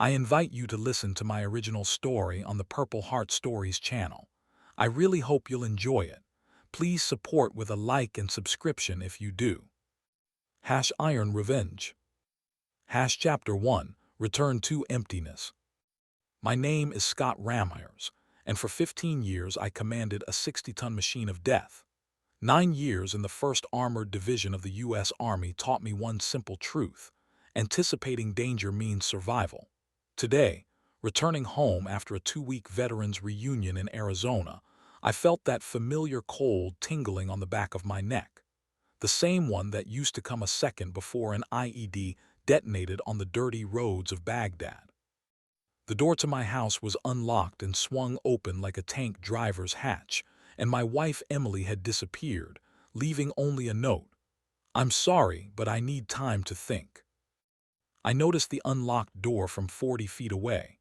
I invite you to listen to my original story on the Purple Heart Stories channel. I really hope you'll enjoy it. Please support with a like and subscription if you do. Iron Revenge. Chapter 1, Return to Emptiness. My name is Scott Ramires, and for 15 years I commanded a 60-ton machine of death. 9 years in the 1st Armored Division of the U.S. Army taught me one simple truth: anticipating danger means survival. Today, returning home after a 2-week veterans reunion in Arizona, I felt that familiar cold tingling on the back of my neck, the same one that used to come a second before an IED detonated on the dirty roads of Baghdad. The door to my house was unlocked and swung open like a tank driver's hatch, and my wife Emily had disappeared, leaving only a note: "I'm sorry, but I need time to think." I noticed the unlocked door from 40 feet away.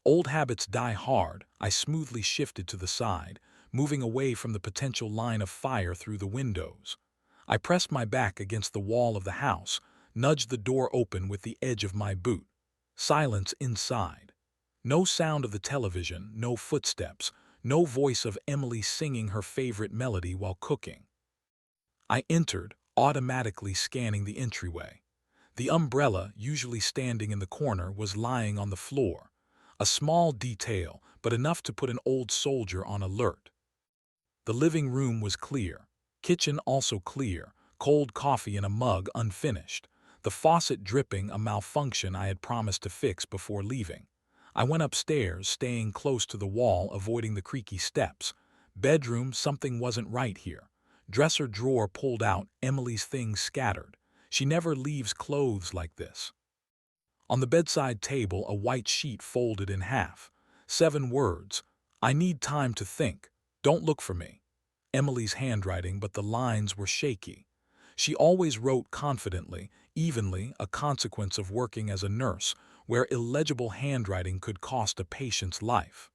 Old habits die hard. I smoothly shifted to the side, moving away from the potential line of fire through the windows. I pressed my back against the wall of the house, nudged the door open with the edge of my boot. Silence inside. No sound of the television, no footsteps, no voice of Emily singing her favorite melody while cooking. I entered, automatically scanning the entryway. The umbrella, usually standing in the corner, was lying on the floor. A small detail, but enough to put an old soldier on alert. The living room was clear. Kitchen also clear, cold coffee in a mug unfinished. The faucet dripping, a malfunction I had promised to fix before leaving. I went upstairs, staying close to the wall, avoiding the creaky steps. Bedroom, something wasn't right here. Dresser drawer pulled out, Emily's things scattered. She never leaves clothes like this. On the bedside table, a white sheet folded in half. 7 words: "I need time to think. Don't look for me." Emily's handwriting, but the lines were shaky. She always wrote confidently, evenly, a consequence of working as a nurse, where illegible handwriting could cost a patient's life.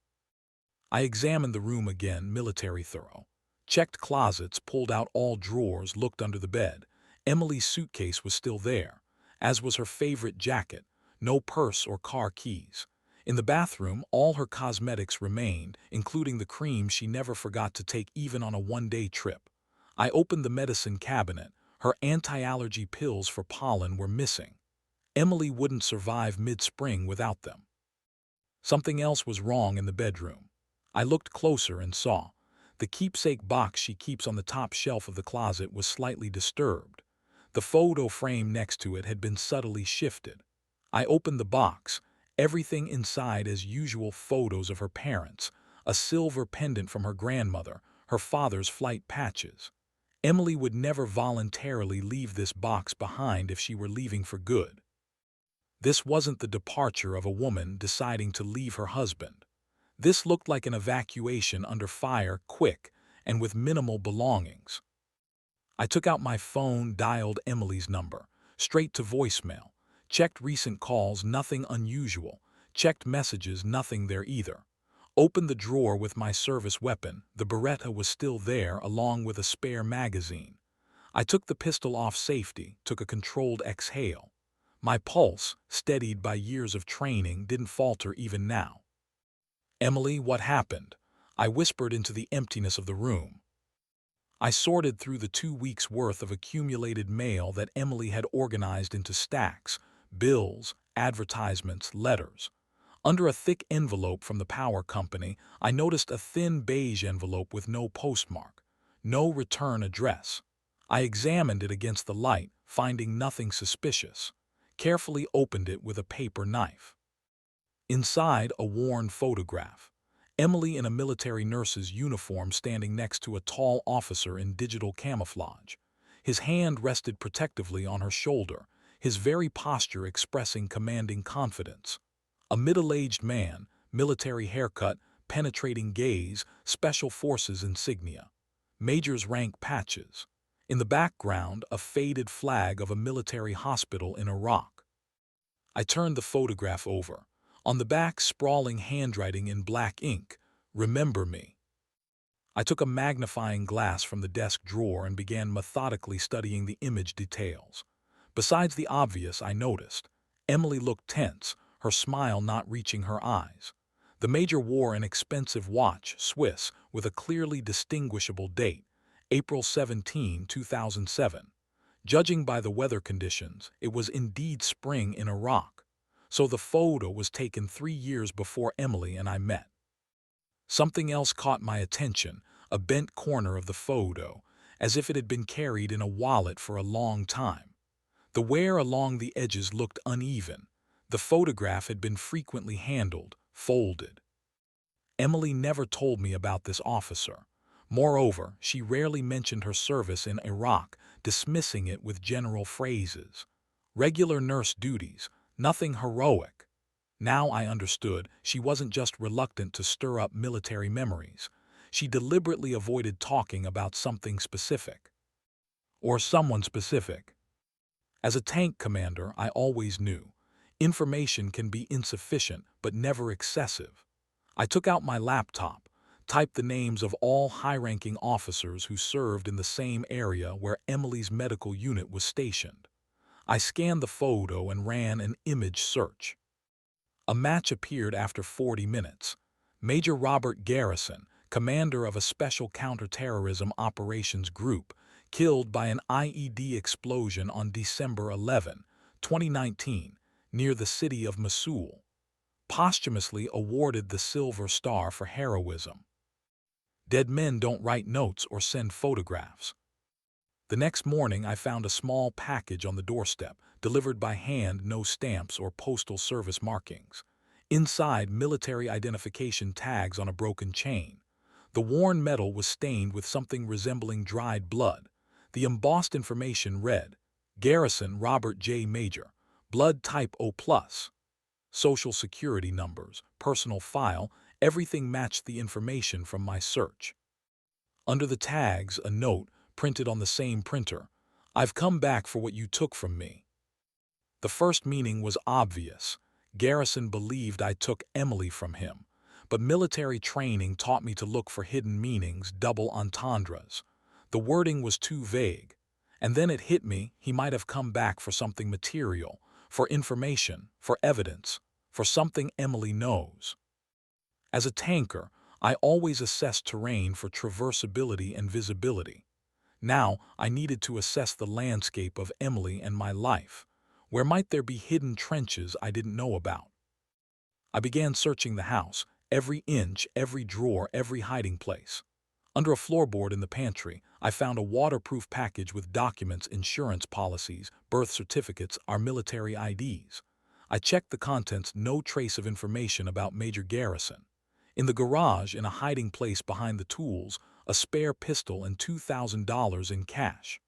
I examined the room again, military thorough. Checked closets, pulled out all drawers, looked under the bed. Emily's suitcase was still there, as was her favorite jacket. No purse or car keys. In the bathroom, all her cosmetics remained, including the cream she never forgot to take even on a 1-day trip. I opened the medicine cabinet. Her anti-allergy pills for pollen were missing. Emily wouldn't survive mid-spring without them. Something else was wrong in the bedroom. I looked closer and saw the keepsake box she keeps on the top shelf of the closet was slightly disturbed. The photo frame next to it had been subtly shifted. I opened the box. Everything inside as usual: photos of her parents, a silver pendant from her grandmother, her father's flight patches. Emily would never voluntarily leave this box behind if she were leaving for good. This wasn't the departure of a woman deciding to leave her husband. This looked like an evacuation under fire, quick and with minimal belongings. I took out my phone, dialed Emily's number, straight to voicemail. Checked recent calls, nothing unusual. Checked messages, nothing there either. Opened the drawer with my service weapon. The Beretta was still there, along with a spare magazine. I took the pistol off safety, took a controlled exhale. My pulse, steadied by years of training, didn't falter even now. "Emily, what happened?" I whispered into the emptiness of the room. I sorted through the 2 weeks' worth of accumulated mail that Emily had organized into stacks: bills, advertisements, letters. Under a thick envelope from the power company, I noticed a thin beige envelope with no postmark, no return address. I examined it against the light, finding nothing suspicious. Carefully opened it with a paper knife. Inside, a worn photograph. Emily in a military nurse's uniform standing next to a tall officer in digital camouflage. His hand rested protectively on her shoulder, his very posture expressing commanding confidence. A middle-aged man, military haircut, penetrating gaze, special forces insignia. Major's rank patches. In the background, a faded flag of a military hospital in Iraq. I turned the photograph over. On the back, sprawling handwriting in black ink: "Remember me." I took a magnifying glass from the desk drawer and began methodically studying the image details. Besides the obvious, I noticed Emily looked tense, her smile not reaching her eyes. The Major wore an expensive watch, Swiss, with a clearly distinguishable date, April 17, 2007. Judging by the weather conditions, it was indeed spring in Iraq. So the photo was taken 3 years before Emily and I met. Something else caught my attention, a bent corner of the photo, as if it had been carried in a wallet for a long time. The wear along the edges looked uneven. The photograph had been frequently handled, folded. Emily never told me about this officer. Moreover, she rarely mentioned her service in Iraq, dismissing it with general phrases. Regular nurse duties, nothing heroic. Now I understood she wasn't just reluctant to stir up military memories. She deliberately avoided talking about something specific. Or someone specific. As a tank commander, I always knew. Information can be insufficient, but never excessive. I took out my laptop, typed the names of all high-ranking officers who served in the same area where Emily's medical unit was stationed. I scanned the photo and ran an image search. A match appeared after 40 minutes. Major Robert Garrison, commander of a special counterterrorism operations group, killed by an IED explosion on December 11, 2019, near the city of Mosul. Posthumously awarded the Silver Star for heroism. Dead men don't write notes or send photographs. The next morning I found a small package on the doorstep, delivered by hand, no stamps or postal service markings. Inside, military identification tags on a broken chain. The worn metal was stained with something resembling dried blood. The embossed information read, Garrison Robert J. Major, blood type O+. Social security numbers, personal file, everything matched the information from my search. Under the tags, a note, printed on the same printer, I've come back for what you took from me. The first meaning was obvious. Garrison believed I took Emily from him, but military training taught me to look for hidden meanings, double entendres. The wording was too vague. And then it hit me, he might have come back for something material, for information, for evidence, for something Emily knows. As a tanker, I always assessed terrain for traversability and visibility. Now I needed to assess the landscape of Emily and my life. Where might there be hidden trenches I didn't know about? I began searching the house, every inch, every drawer, every hiding place. Under a floorboard in the pantry, I found a waterproof package with documents, insurance policies, birth certificates, our military IDs. I checked the contents, no trace of information about Major Garrison. In the garage, in a hiding place behind the tools, a spare pistol and $2,000 in cash.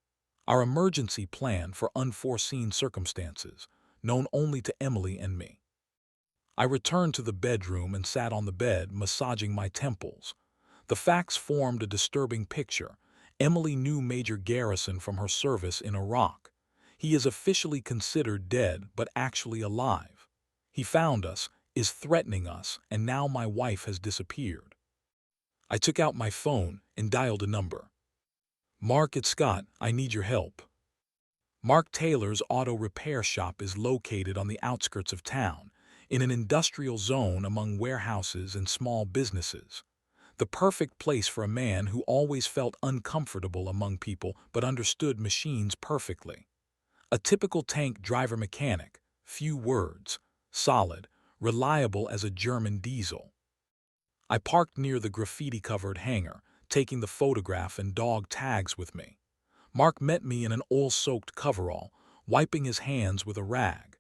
Our emergency plan for unforeseen circumstances, known only to Emily and me. I returned to the bedroom and sat on the bed, massaging my temples. The facts formed a disturbing picture. Emily knew Major Garrison from her service in Iraq. He is officially considered dead, but actually alive. He found us, is threatening us, and now my wife has disappeared. I took out my phone and dialed a number. Mark, it's Scott, I need your help. Mark Taylor's auto repair shop is located on the outskirts of town, in an industrial zone among warehouses and small businesses. The perfect place for a man who always felt uncomfortable among people but understood machines perfectly. A typical tank driver mechanic, few words, solid, reliable as a German diesel. I parked near the graffiti-covered hangar, taking the photograph and dog tags with me. Mark met me in an oil-soaked coverall, wiping his hands with a rag.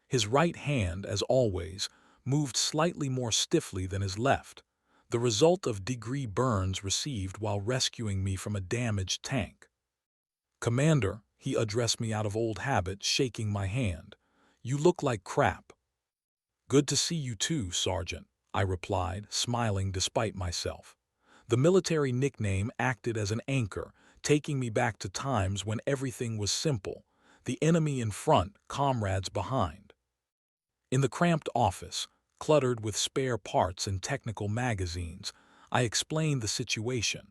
His right hand, as always, moved slightly more stiffly than his left, the result of degree burns received while rescuing me from a damaged tank. Commander, he addressed me out of old habit, shaking my hand. You look like crap. Good to see you too, Sergeant, I replied, smiling despite myself. The military nickname acted as an anchor, taking me back to times when everything was simple, the enemy in front, comrades behind. In the cramped office, cluttered with spare parts and technical magazines, I explained the situation.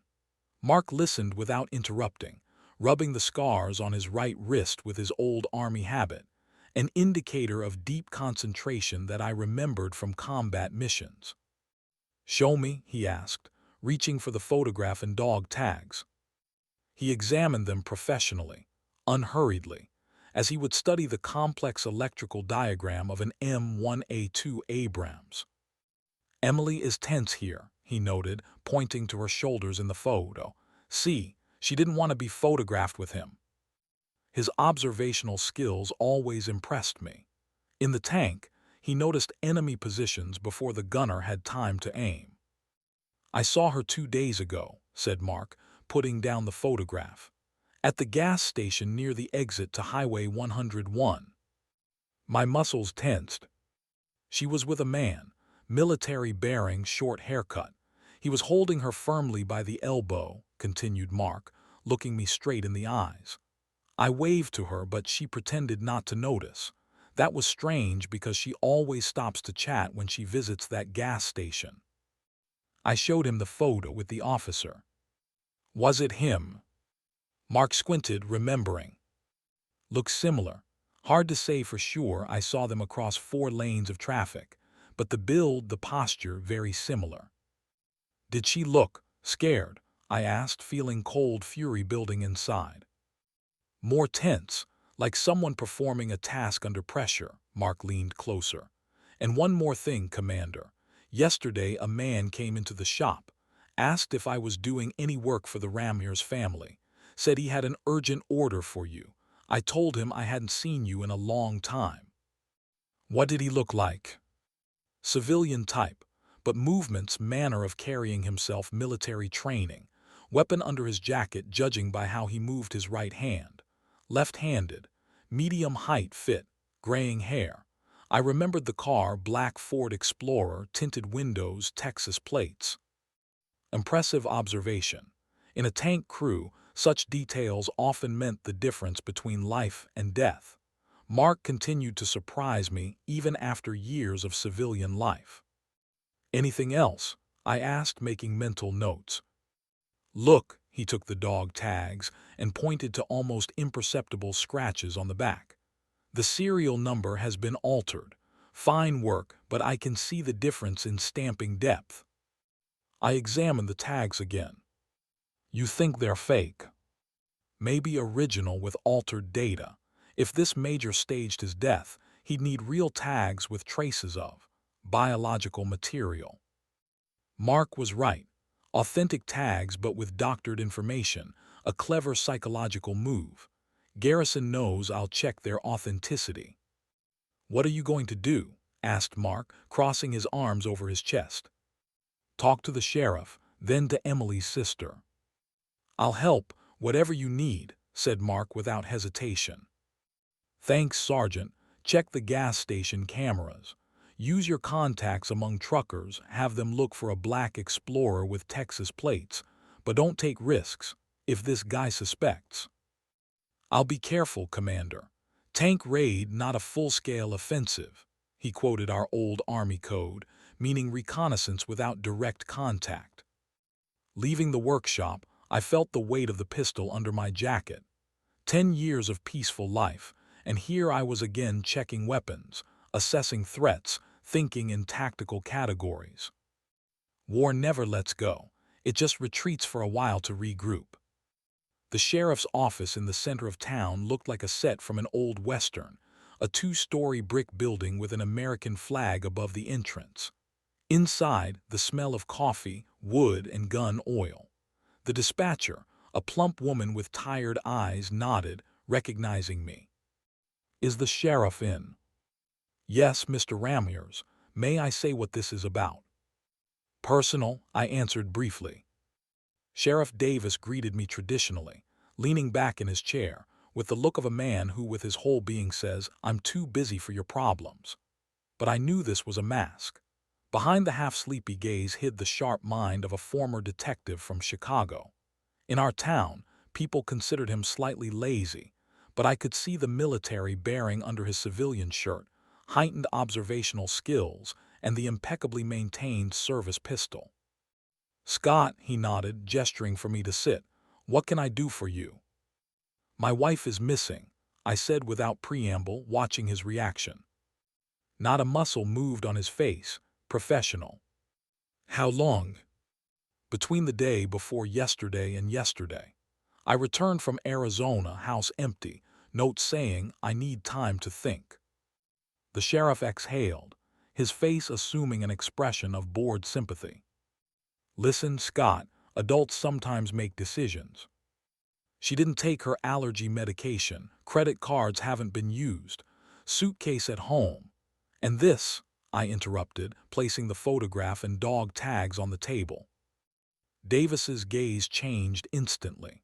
Mark listened without interrupting, rubbing the scars on his right wrist with his old army habit. an indicator of deep concentration that I remembered from combat missions. "Show me," he asked, reaching for the photograph and dog tags. He examined them professionally, unhurriedly, as he would study the complex electrical diagram of an M1A2 Abrams. "Emily is tense here," he noted, pointing to her shoulders in the photo. "See, she didn't want to be photographed with him." His observational skills always impressed me. In the tank, he noticed enemy positions before the gunner had time to aim. "I saw her 2 days ago," said Mark, putting down the photograph, "at the gas station near the exit to Highway 101. My muscles tensed. She was with a man, military bearing, short haircut. He was holding her firmly by the elbow," continued Mark, looking me straight in the eyes. "I waved to her, but she pretended not to notice. That was strange because she always stops to chat when she visits that gas station." I showed him the photo with the officer. "Was it him?" Mark squinted, remembering. "Looks similar. Hard to say for sure. I saw them across 4 lanes of traffic, but the build, the posture, very similar." "Did she look scared?" I asked, feeling cold fury building inside. "More tense, like someone performing a task under pressure." Mark leaned closer. "And one more thing, Commander. Yesterday a man came into the shop, asked if I was doing any work for the Ramires family, said he had an urgent order for you. I told him I hadn't seen you in a long time." "What did he look like?" "Civilian type, but movements, manner of carrying himself, military training, weapon under his jacket judging by how he moved his right hand. Left-handed, medium height, fit, graying hair. I remembered the car, black Ford Explorer, tinted windows, Texas plates." Impressive observation. In a tank crew, such details often meant the difference between life and death. Mark continued to surprise me even after years of civilian life. "Anything else?" I asked, making mental notes. "Look," he took the dog tags and pointed to almost imperceptible scratches on the back. "The serial number has been altered. Fine work, but I can see the difference in stamping depth." I examined the tags again. "You think they're fake?" "Maybe original with altered data. If this major staged his death, he'd need real tags with traces of biological material." Mark was right. Authentic tags but with doctored information, a clever psychological move. Garrison knows I'll check their authenticity. "What are you going to do?" asked Mark, crossing his arms over his chest. "Talk to the sheriff, then to Emily's sister." "I'll help, whatever you need," said Mark without hesitation. "Thanks, Sergeant. Check the gas station cameras. Use your contacts among truckers, have them look for a black Explorer with Texas plates, but don't take risks if this guy suspects." "I'll be careful, Commander. Tank raid, not a full-scale offensive." He quoted our old Army code, meaning reconnaissance without direct contact. Leaving the workshop, I felt the weight of the pistol under my jacket. 10 years of peaceful life, and here I was again checking weapons, assessing threats, thinking in tactical categories. War never lets go. It just retreats for a while to regroup. The sheriff's office in the center of town looked like a set from an old western, a 2-story brick building with an American flag above the entrance. Inside, the smell of coffee, wood, and gun oil. The dispatcher, a plump woman with tired eyes, nodded, recognizing me. "Is the sheriff in?" "Yes, Mr. Ramires. May I say what this is about?" "Personal," I answered briefly. Sheriff Davis greeted me traditionally, leaning back in his chair, with the look of a man who with his whole being says, "I'm too busy for your problems." But I knew this was a mask. Behind the half-sleepy gaze hid the sharp mind of a former detective from Chicago. In our town, people considered him slightly lazy, but I could see the military bearing under his civilian shirt, heightened observational skills, and the impeccably maintained service pistol. "Scott," he nodded, gesturing for me to sit. "What can I do for you?" "My wife is missing. I said without preamble, watching his reaction. Not a muscle moved on his face. Professional. How long? Between the day before yesterday and yesterday. I returned from Arizona, house empty, note saying I need time to think. The sheriff exhaled, his face assuming an expression of bored sympathy. Listen, Scott, adults sometimes make decisions. She didn't take her allergy medication, credit cards haven't been used, suitcase at home. And this, I interrupted, placing the photograph and dog tags on the table. Davis's gaze changed instantly.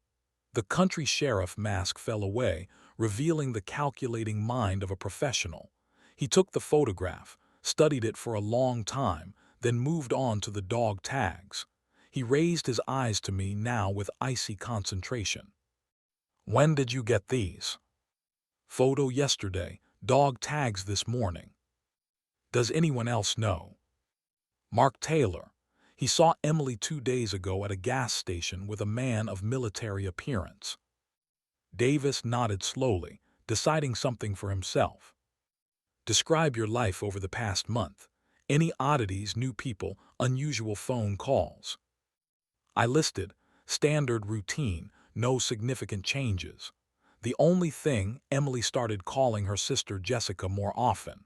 The country sheriff mask fell away, revealing the calculating mind of a professional. He took the photograph, studied it for a long time, then moved on to the dog tags. He raised his eyes to me now with icy concentration. When did you get these? Photo yesterday, dog tags this morning. Does anyone else know? Mark Taylor. He saw Emily 2 days ago at a gas station with a man of military appearance. Davis nodded slowly, deciding something for himself. Describe your life over the past month. Any oddities, new people, unusual phone calls. I listed, standard routine, no significant changes. The only thing, Emily started calling her sister Jessica more often.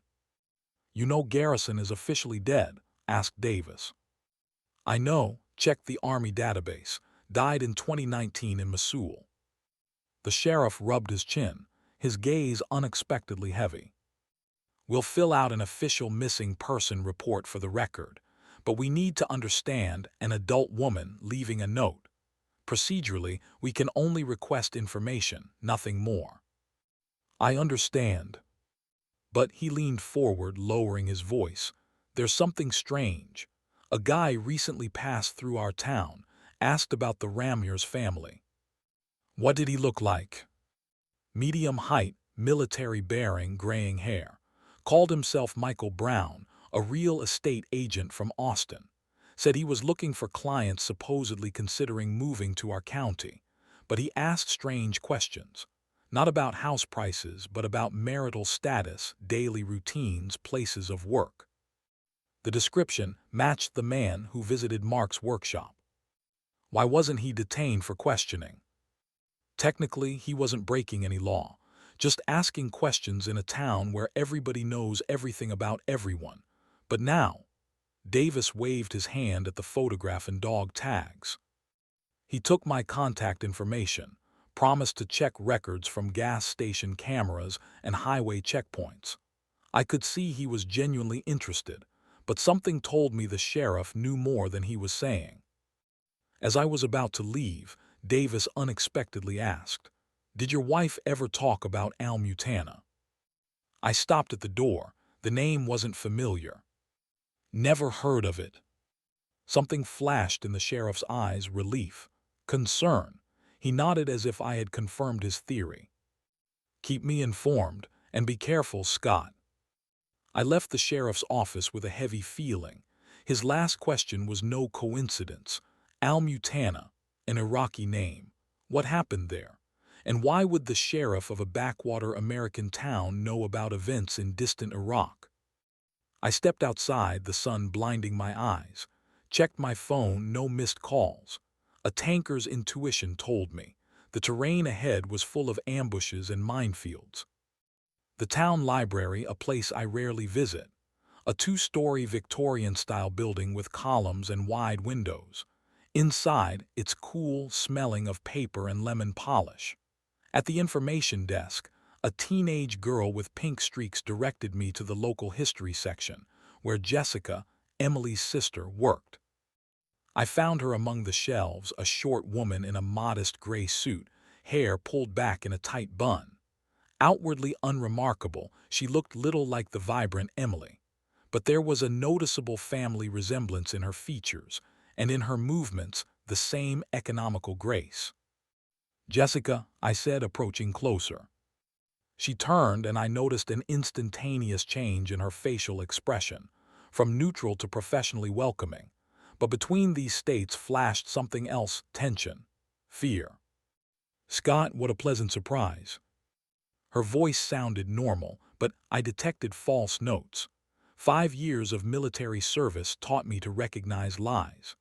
You know Garrison is officially dead, asked Davis. I know, checked the Army database, died in 2019 in Mosul. The sheriff rubbed his chin, his gaze unexpectedly heavy. We'll fill out an official missing person report for the record, but we need to understand an adult woman leaving a note. Procedurally, we can only request information, nothing more. I understand. But he leaned forward, lowering his voice. There's something strange. A guy recently passed through our town, asked about the Ramyers family. What did he look like? Medium height, military bearing, graying hair. Called himself Michael Brown, a real estate agent from Austin. Said he was looking for clients supposedly considering moving to our county. But he asked strange questions. Not about house prices, but about marital status, daily routines, places of work. The description matched the man who visited Mark's workshop. Why wasn't he detained for questioning? Technically, he wasn't breaking any law, just asking questions in a town where everybody knows everything about everyone. But now, Davis waved his hand at the photograph and dog tags. He took my contact information, promised to check records from gas station cameras and highway checkpoints. I could see he was genuinely interested, but something told me the sheriff knew more than he was saying. As I was about to leave, Davis unexpectedly asked, "Did your wife ever talk about Almutana?" I stopped at the door. The name wasn't familiar. Never heard of it. Something flashed in the sheriff's eyes, relief, concern. He nodded as if I had confirmed his theory. Keep me informed, and be careful, Scott. I left the sheriff's office with a heavy feeling. His last question was no coincidence. Almutana, an Iraqi name. What happened there? And why would the sheriff of a backwater American town know about events in distant Iraq? I stepped outside, the sun blinding my eyes. Checked my phone, no missed calls. A tanker's intuition told me. The terrain ahead was full of ambushes and minefields. The town library, a place I rarely visit. A 2-story Victorian-style building with columns and wide windows. Inside, it's cool, smelling of paper and lemon polish. At the information desk, a teenage girl with pink streaks directed me to the local history section, where Jessica, Emily's sister, worked. I found her among the shelves, a short woman in a modest gray suit, hair pulled back in a tight bun. Outwardly unremarkable, she looked little like the vibrant Emily. But there was a noticeable family resemblance in her features, and in her movements, the same economical grace. Jessica, I said, approaching closer. She turned, and I noticed an instantaneous change in her facial expression, from neutral to professionally welcoming. But between these states flashed something else, tension, fear. Scott, what a pleasant surprise. Her voice sounded normal, but I detected false notes. 5 years of military service taught me to recognize lies.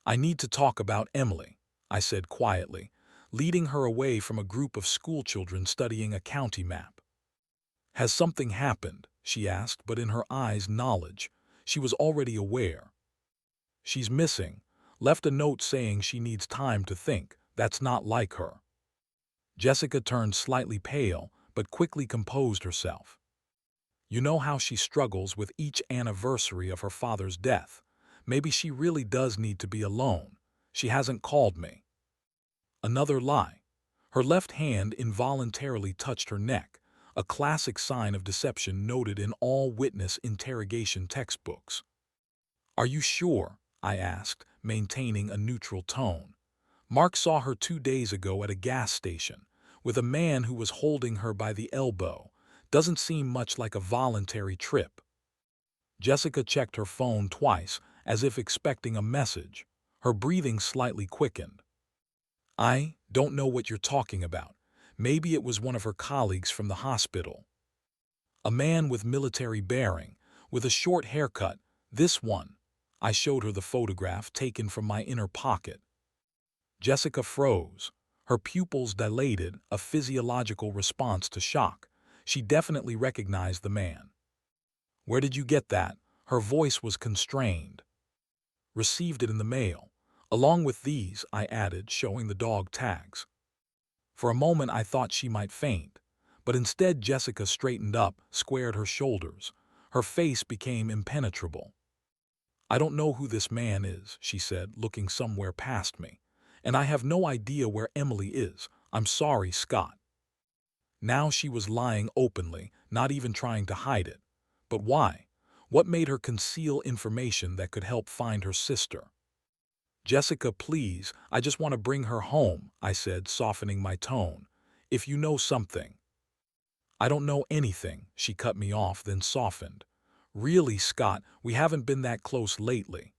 I need to talk about Emily, I said quietly, leading her away from a group of schoolchildren studying a county map. Has something happened? She asked, but in her eyes knowledge. She was already aware. She's missing. Left a note saying she needs time to think. That's not like her. Jessica turned slightly pale, but quickly composed herself. You know how she struggles with each anniversary of her father's death. Maybe she really does need to be alone. She hasn't called me. Another lie. Her left hand involuntarily touched her neck, a classic sign of deception noted in all witness interrogation textbooks. Are you sure? I asked, maintaining a neutral tone. Mark saw her 2 days ago at a gas station, with a man who was holding her by the elbow. Doesn't seem much like a voluntary trip. Jessica checked her phone twice, as if expecting a message. Her breathing slightly quickened. I don't know what you're talking about. Maybe it was one of her colleagues from the hospital. A man with military bearing, with a short haircut, this one. I showed her the photograph taken from my inner pocket. Jessica froze. Her pupils dilated, a physiological response to shock. She definitely recognized the man. Where did you get that? Her voice was constrained. Received it in the mail. Along with these, I added, showing the dog tags. For a moment I thought she might faint, but instead Jessica straightened up, squared her shoulders. Her face became impenetrable. I don't know who this man is, she said, looking somewhere past me. And I have no idea where Emily is. I'm sorry, Scott. Now she was lying openly, not even trying to hide it. But why? What made her conceal information that could help find her sister? Jessica, please, I just want to bring her home, I said, softening my tone. If you know something. I don't know anything, she cut me off, then softened. Really, Scott, we haven't been that close lately.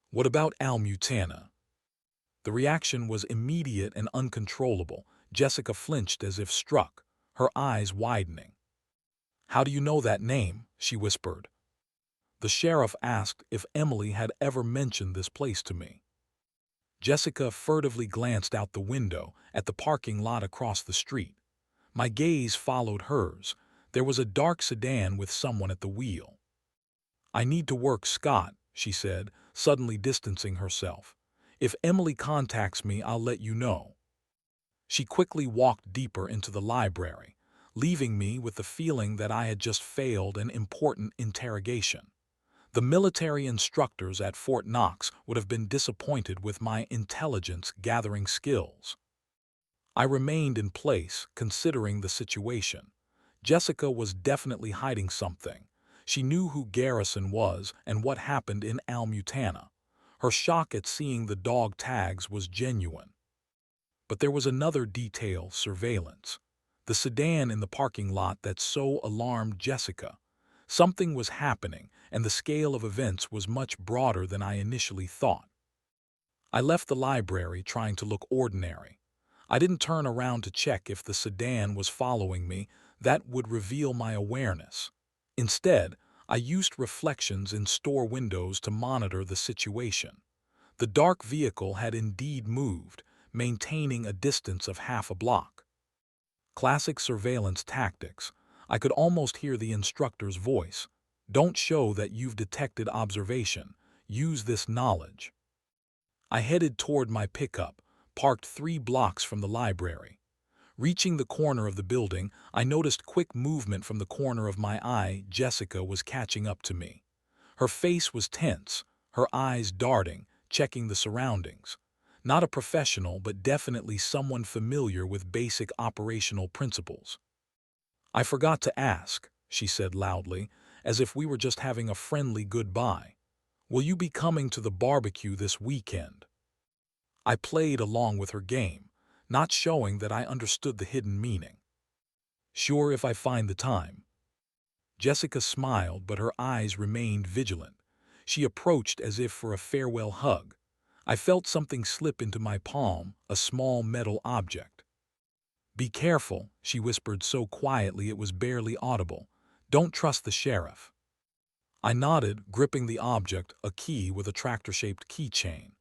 What about Almutana? The reaction was immediate and uncontrollable. Jessica flinched as if struck, her eyes widening. How do you know that name? She whispered. The sheriff asked if Emily had ever mentioned this place to me. Jessica furtively glanced out the window at the parking lot across the street. My gaze followed hers. There was a dark sedan with someone at the wheel. I need to work, Scott, she said, suddenly distancing herself. If Emily contacts me, I'll let you know. She quickly walked deeper into the library, leaving me with the feeling that I had just failed an important interrogation. The military instructors at Fort Knox would have been disappointed with my intelligence-gathering skills. I remained in place, considering the situation. Jessica was definitely hiding something. She knew who Garrison was and what happened in Almutana. Her shock at seeing the dog tags was genuine. But there was another detail: surveillance. The sedan in the parking lot that so alarmed Jessica. Something was happening, and the scale of events was much broader than I initially thought. I left the library trying to look ordinary. I didn't turn around to check if the sedan was following me. That would reveal my awareness. Instead, I used reflections in store windows to monitor the situation. The dark vehicle had indeed moved, maintaining a distance of half a block. Classic surveillance tactics. I could almost hear the instructor's voice. Don't show that you've detected observation. Use this knowledge. I headed toward my pickup, parked 3 blocks from the library. Reaching the corner of the building, I noticed quick movement from the corner of my eye. Jessica was catching up to me. Her face was tense, her eyes darting, checking the surroundings. Not a professional, but definitely someone familiar with basic operational principles. I forgot to ask, she said loudly, as if we were just having a friendly goodbye. Will you be coming to the barbecue this weekend? I played along with her game, not showing that I understood the hidden meaning. Sure, if I find the time. Jessica smiled, but her eyes remained vigilant. She approached as if for a farewell hug. I felt something slip into my palm, a small metal object. "Be careful," she whispered so quietly it was barely audible. "Don't trust the sheriff." I nodded, gripping the object, a key with a tractor-shaped keychain.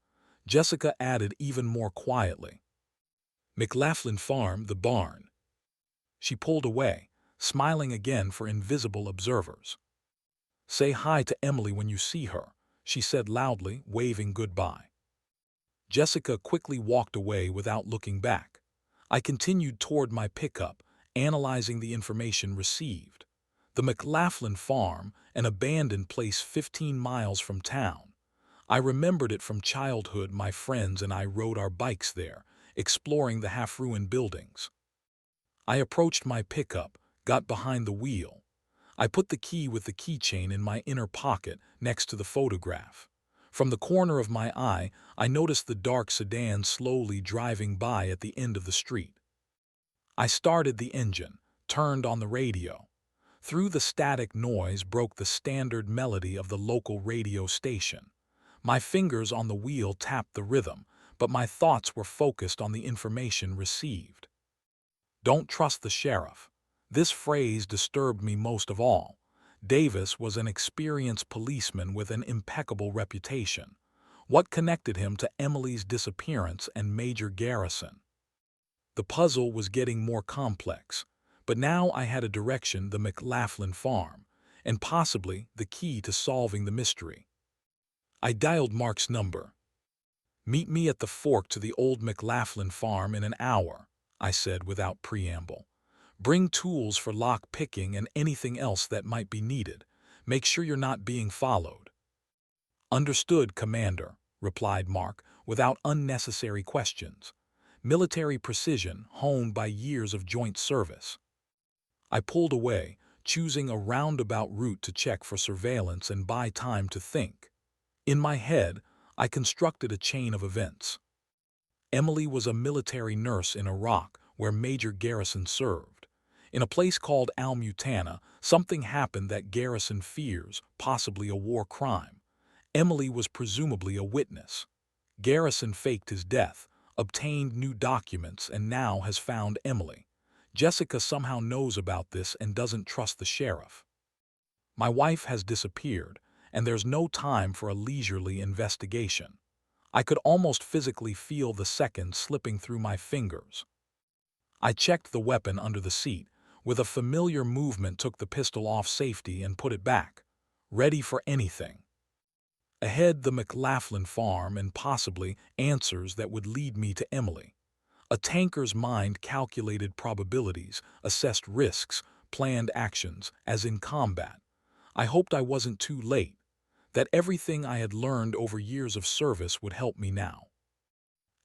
Jessica added even more quietly, "McLaughlin Farm, the barn." She pulled away, smiling again for invisible observers. "Say hi to Emily when you see her," she said loudly, waving goodbye. Jessica quickly walked away without looking back. I continued toward my pickup, analyzing the information received. The McLaughlin Farm, an abandoned place 15 miles from town. I remembered it from childhood. My friends and I rode our bikes there, exploring the half-ruined buildings. I approached my pickup, got behind the wheel. I put the key with the keychain in my inner pocket next to the photograph. From the corner of my eye, I noticed the dark sedan slowly driving by at the end of the street. I started the engine, turned on the radio. Through the static noise broke the standard melody of the local radio station. My fingers on the wheel tapped the rhythm, but my thoughts were focused on the information received. "Don't trust the sheriff." This phrase disturbed me most of all. Davis was an experienced policeman with an impeccable reputation. What connected him to Emily's disappearance and Major Garrison? The puzzle was getting more complex, but now I had a direction: the McLaughlin Farm, and possibly the key to solving the mystery. I dialed Mark's number. "Meet me at the fork to the old McLaughlin Farm in an hour," I said without preamble. "Bring tools for lock picking and anything else that might be needed. Make sure you're not being followed." "Understood, Commander," replied Mark, without unnecessary questions. Military precision honed by years of joint service. I pulled away, choosing a roundabout route to check for surveillance and buy time to think. In my head, I constructed a chain of events. Emily was a military nurse in Iraq, where Major Garrison served. In a place called Al-Mutana, something happened that Garrison fears, possibly a war crime. Emily was presumably a witness. Garrison faked his death, obtained new documents, and now has found Emily. Jessica somehow knows about this and doesn't trust the sheriff. My wife has disappeared, and there's no time for a leisurely investigation. I could almost physically feel the seconds slipping through my fingers. I checked the weapon under the seat. With a familiar movement, took the pistol off safety and put it back, ready for anything. Ahead, the McLaughlin Farm and possibly answers that would lead me to Emily. A tanker's mind calculated probabilities, assessed risks, planned actions, as in combat. I hoped I wasn't too late, that everything I had learned over years of service would help me now.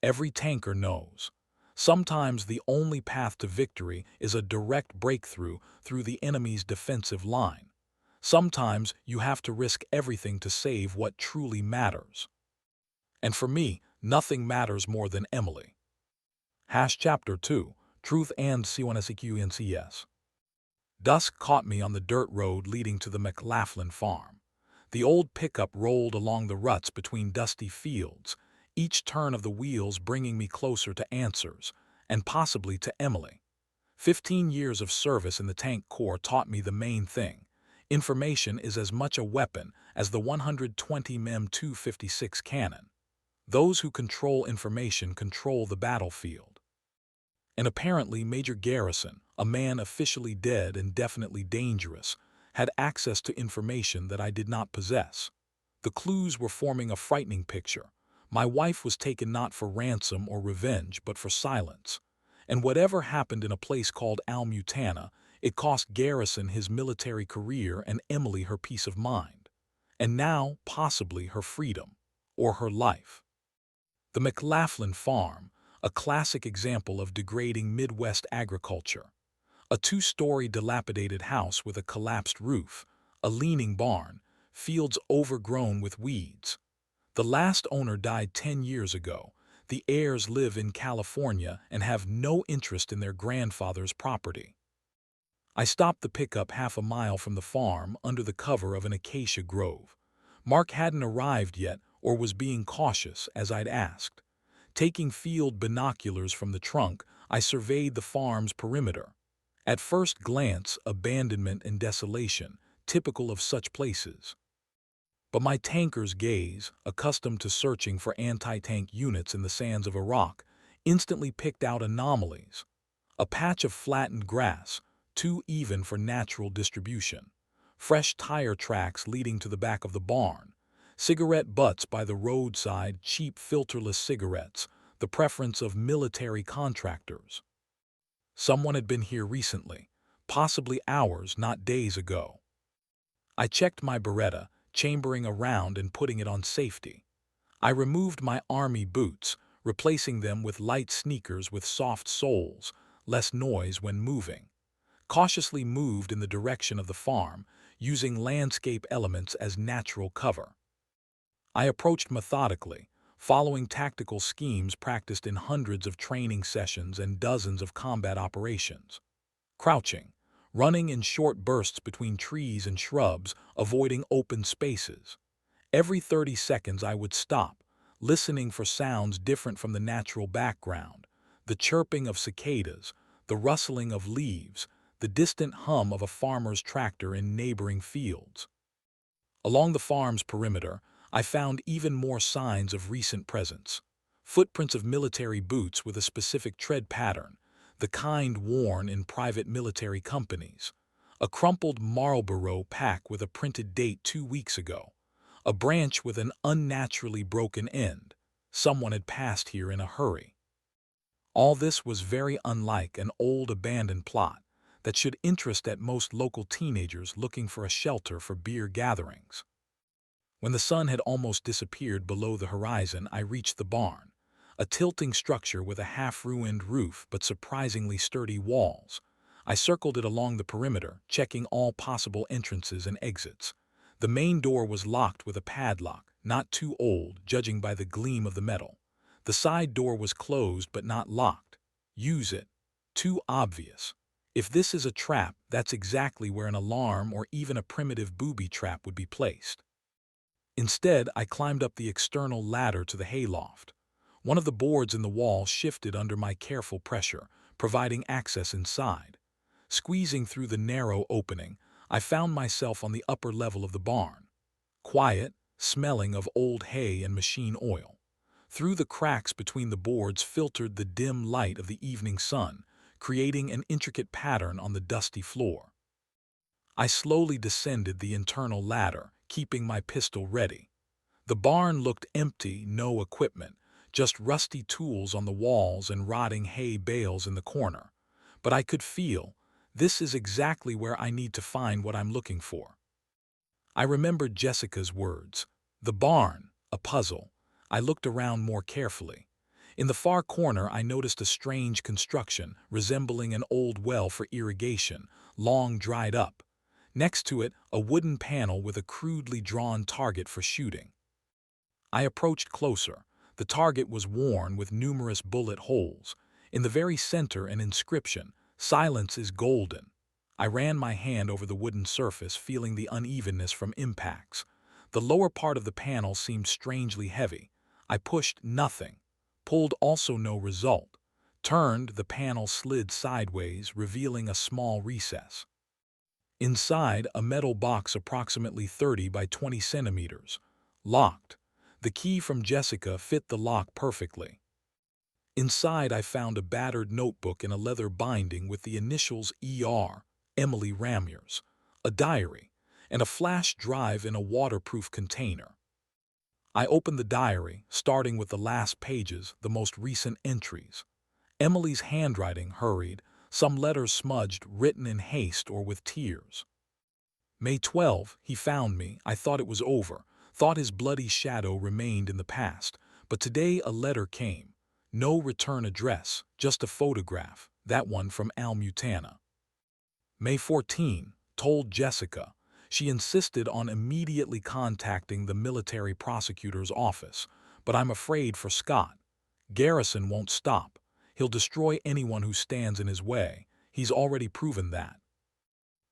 Every tanker knows. Sometimes the only path to victory is a direct breakthrough through the enemy's defensive line. Sometimes you have to risk everything to save what truly matters. And for me, nothing matters more than Emily. Chapter 2, Truth and Consequences. Dusk caught me on the dirt road leading to the McLaughlin Farm. The old pickup rolled along the ruts between dusty fields, each turn of the wheels bringing me closer to answers, and possibly to Emily. 15 years of service in the Tank Corps taught me the main thing. Information is as much a weapon as the 120 mm 256 cannon. Those who control information control the battlefield. And apparently Major Garrison, a man officially dead and definitely dangerous, had access to information that I did not possess. The clues were forming a frightening picture. My wife was taken not for ransom or revenge, but for silence. And whatever happened in a place called Al-Mutana, it cost Garrison his military career and Emily her peace of mind. And now, possibly, her freedom. Or her life. The McLaughlin Farm, a classic example of degrading Midwest agriculture. A two-story dilapidated house with a collapsed roof, a leaning barn, fields overgrown with weeds. The last owner died 10 years ago. The heirs live in California and have no interest in their grandfather's property. I stopped the pickup half a mile from the farm under the cover of an acacia grove. Mark hadn't arrived yet or was being cautious, as I'd asked. Taking field binoculars from the trunk, I surveyed the farm's perimeter. At first glance, abandonment and desolation, typical of such places. But my tanker's gaze, accustomed to searching for anti-tank units in the sands of Iraq, instantly picked out anomalies. A patch of flattened grass, too even for natural distribution. Fresh tire tracks leading to the back of the barn. Cigarette butts by the roadside, cheap filterless cigarettes, the preference of military contractors. Someone had been here recently, possibly hours, not days ago. I checked my Beretta, chambering around and putting it on safety. I removed my army boots, replacing them with light sneakers with soft soles, less noise when moving. Cautiously moved in the direction of the farm, using landscape elements as natural cover. I approached methodically, following tactical schemes practiced in hundreds of training sessions and dozens of combat operations. Crouching, running in short bursts between trees and shrubs, avoiding open spaces. Every 30 seconds I would stop, listening for sounds different from the natural background, the chirping of cicadas, the rustling of leaves, the distant hum of a farmer's tractor in neighboring fields. Along the farm's perimeter, I found even more signs of recent presence. Footprints of military boots with a specific tread pattern, the kind worn in private military companies. A crumpled Marlboro pack with a printed date 2 weeks ago. A branch with an unnaturally broken end. Someone had passed here in a hurry. All this was very unlike an old abandoned plot that should interest at most local teenagers looking for a shelter for beer gatherings. When the sun had almost disappeared below the horizon, I reached the barn, a tilting structure with a half-ruined roof but surprisingly sturdy walls. I circled it along the perimeter, checking all possible entrances and exits. The main door was locked with a padlock, not too old, judging by the gleam of the metal. The side door was closed but not locked. Use it. Too obvious. If this is a trap, that's exactly where an alarm or even a primitive booby trap would be placed. Instead, I climbed up the external ladder to the hayloft. One of the boards in the wall shifted under my careful pressure, providing access inside. Squeezing through the narrow opening, I found myself on the upper level of the barn. Quiet, smelling of old hay and machine oil. Through the cracks between the boards filtered the dim light of the evening sun, creating an intricate pattern on the dusty floor. I slowly descended the internal ladder, keeping my pistol ready. The barn looked empty, no equipment, just rusty tools on the walls and rotting hay bales in the corner. But I could feel, this is exactly where I need to find what I'm looking for. I remembered Jessica's words. The barn, a puzzle. I looked around more carefully. In the far corner, I noticed a strange construction resembling an old well for irrigation, long dried up. Next to it, a wooden panel with a crudely drawn target for shooting. I approached closer. The target was worn with numerous bullet holes. In the very center, an inscription, "Silence is golden." I ran my hand over the wooden surface, feeling the unevenness from impacts. The lower part of the panel seemed strangely heavy. I pushed nothing. Pulled, also no result. Turned, the panel slid sideways, revealing a small recess. Inside, a metal box approximately 30 by 20 centimeters. Locked. The key from Jessica fit the lock perfectly. Inside, I found a battered notebook in a leather binding with the initials ER, Emily Ramyers, a diary, and a flash drive in a waterproof container. I opened the diary, starting with the last pages, the most recent entries. Emily's handwriting hurried, some letters smudged, written in haste or with tears. May 12, he found me. I thought it was over, thought his bloody shadow remained in the past. But today a letter came. No return address, just a photograph, that one from Almutana. May 14, told Jessica. She insisted on immediately contacting the military prosecutor's office, but I'm afraid for Scott. Garrison won't stop. He'll destroy anyone who stands in his way. He's already proven that.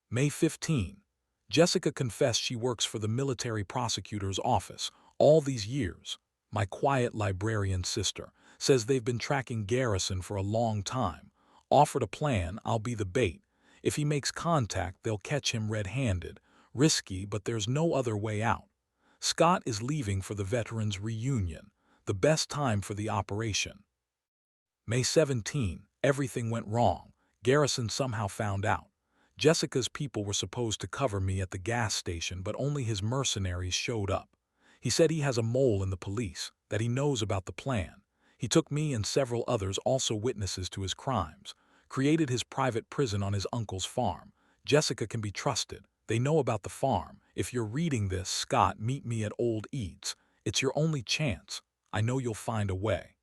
May 15. Jessica confessed she works for the military prosecutor's office all these years. My quiet librarian sister says they've been tracking Garrison for a long time, Offered a plan, I'll be the bait. If he makes contact, they'll catch him red-handed. Risky, but there's no other way out. Scott is leaving for the veterans' reunion, the best time for the operation. May 17, everything went wrong. Garrison somehow found out. Jessica's people were supposed to cover me at the gas station, but only his mercenaries showed up. He said he has a mole in the police, that he knows about the plan. He took me and several others, also witnesses to his crimes, created his private prison on his uncle's farm. Jessica can be trusted. They know about the farm. If you're reading this, Scott, meet me at Old Eats. It's your only chance. I know you'll find a way.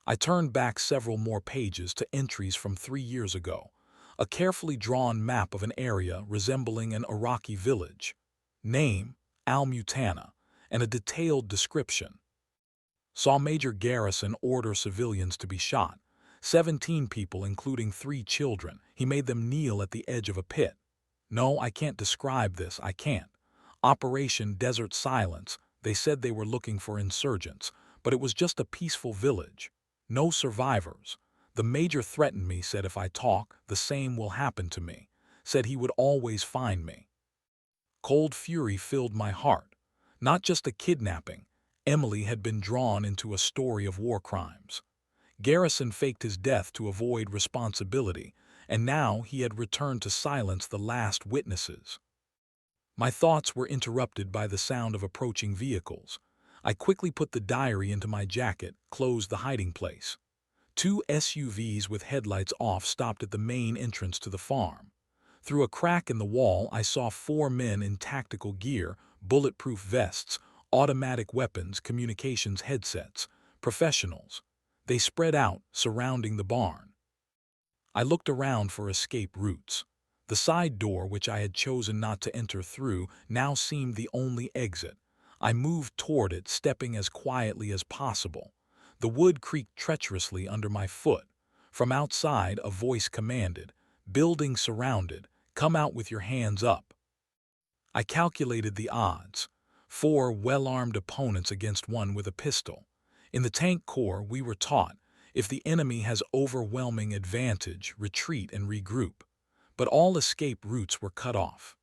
I turned back several more pages to entries from 3 years ago. A carefully drawn map of an area resembling an Iraqi village. Name, Al-Mutana, and a detailed description. Saw Major Garrison order civilians to be shot. 17 people, including 3 children. He made them kneel at the edge of a pit. No, I can't describe this, I can't. Operation Desert Silence. They said they were looking for insurgents, but it was just a peaceful village. No survivors. The major threatened me, said if I talk, the same will happen to me. Said he would always find me. Cold fury filled my heart. Not just a kidnapping. Emily had been drawn into a story of war crimes. Garrison faked his death to avoid responsibility, and now he had returned to silence the last witnesses. My thoughts were interrupted by the sound of approaching vehicles. I quickly put the diary into my jacket, closed the hiding place. 2 SUVs with headlights off stopped at the main entrance to the farm. Through a crack in the wall, I saw 4 men in tactical gear, bulletproof vests, automatic weapons, communications headsets, professionals. They spread out, surrounding the barn. I looked around for escape routes. The side door, which I had chosen not to enter through, now seemed the only exit. I moved toward it, stepping as quietly as possible. The wood creaked treacherously under my foot. From outside, a voice commanded, "Building surrounded. Come out with your hands up." I calculated the odds. 4 well-armed opponents against 1 with a pistol. In the tank corps, we were taught, if the enemy has overwhelming advantage, retreat and regroup. But all escape routes were cut off.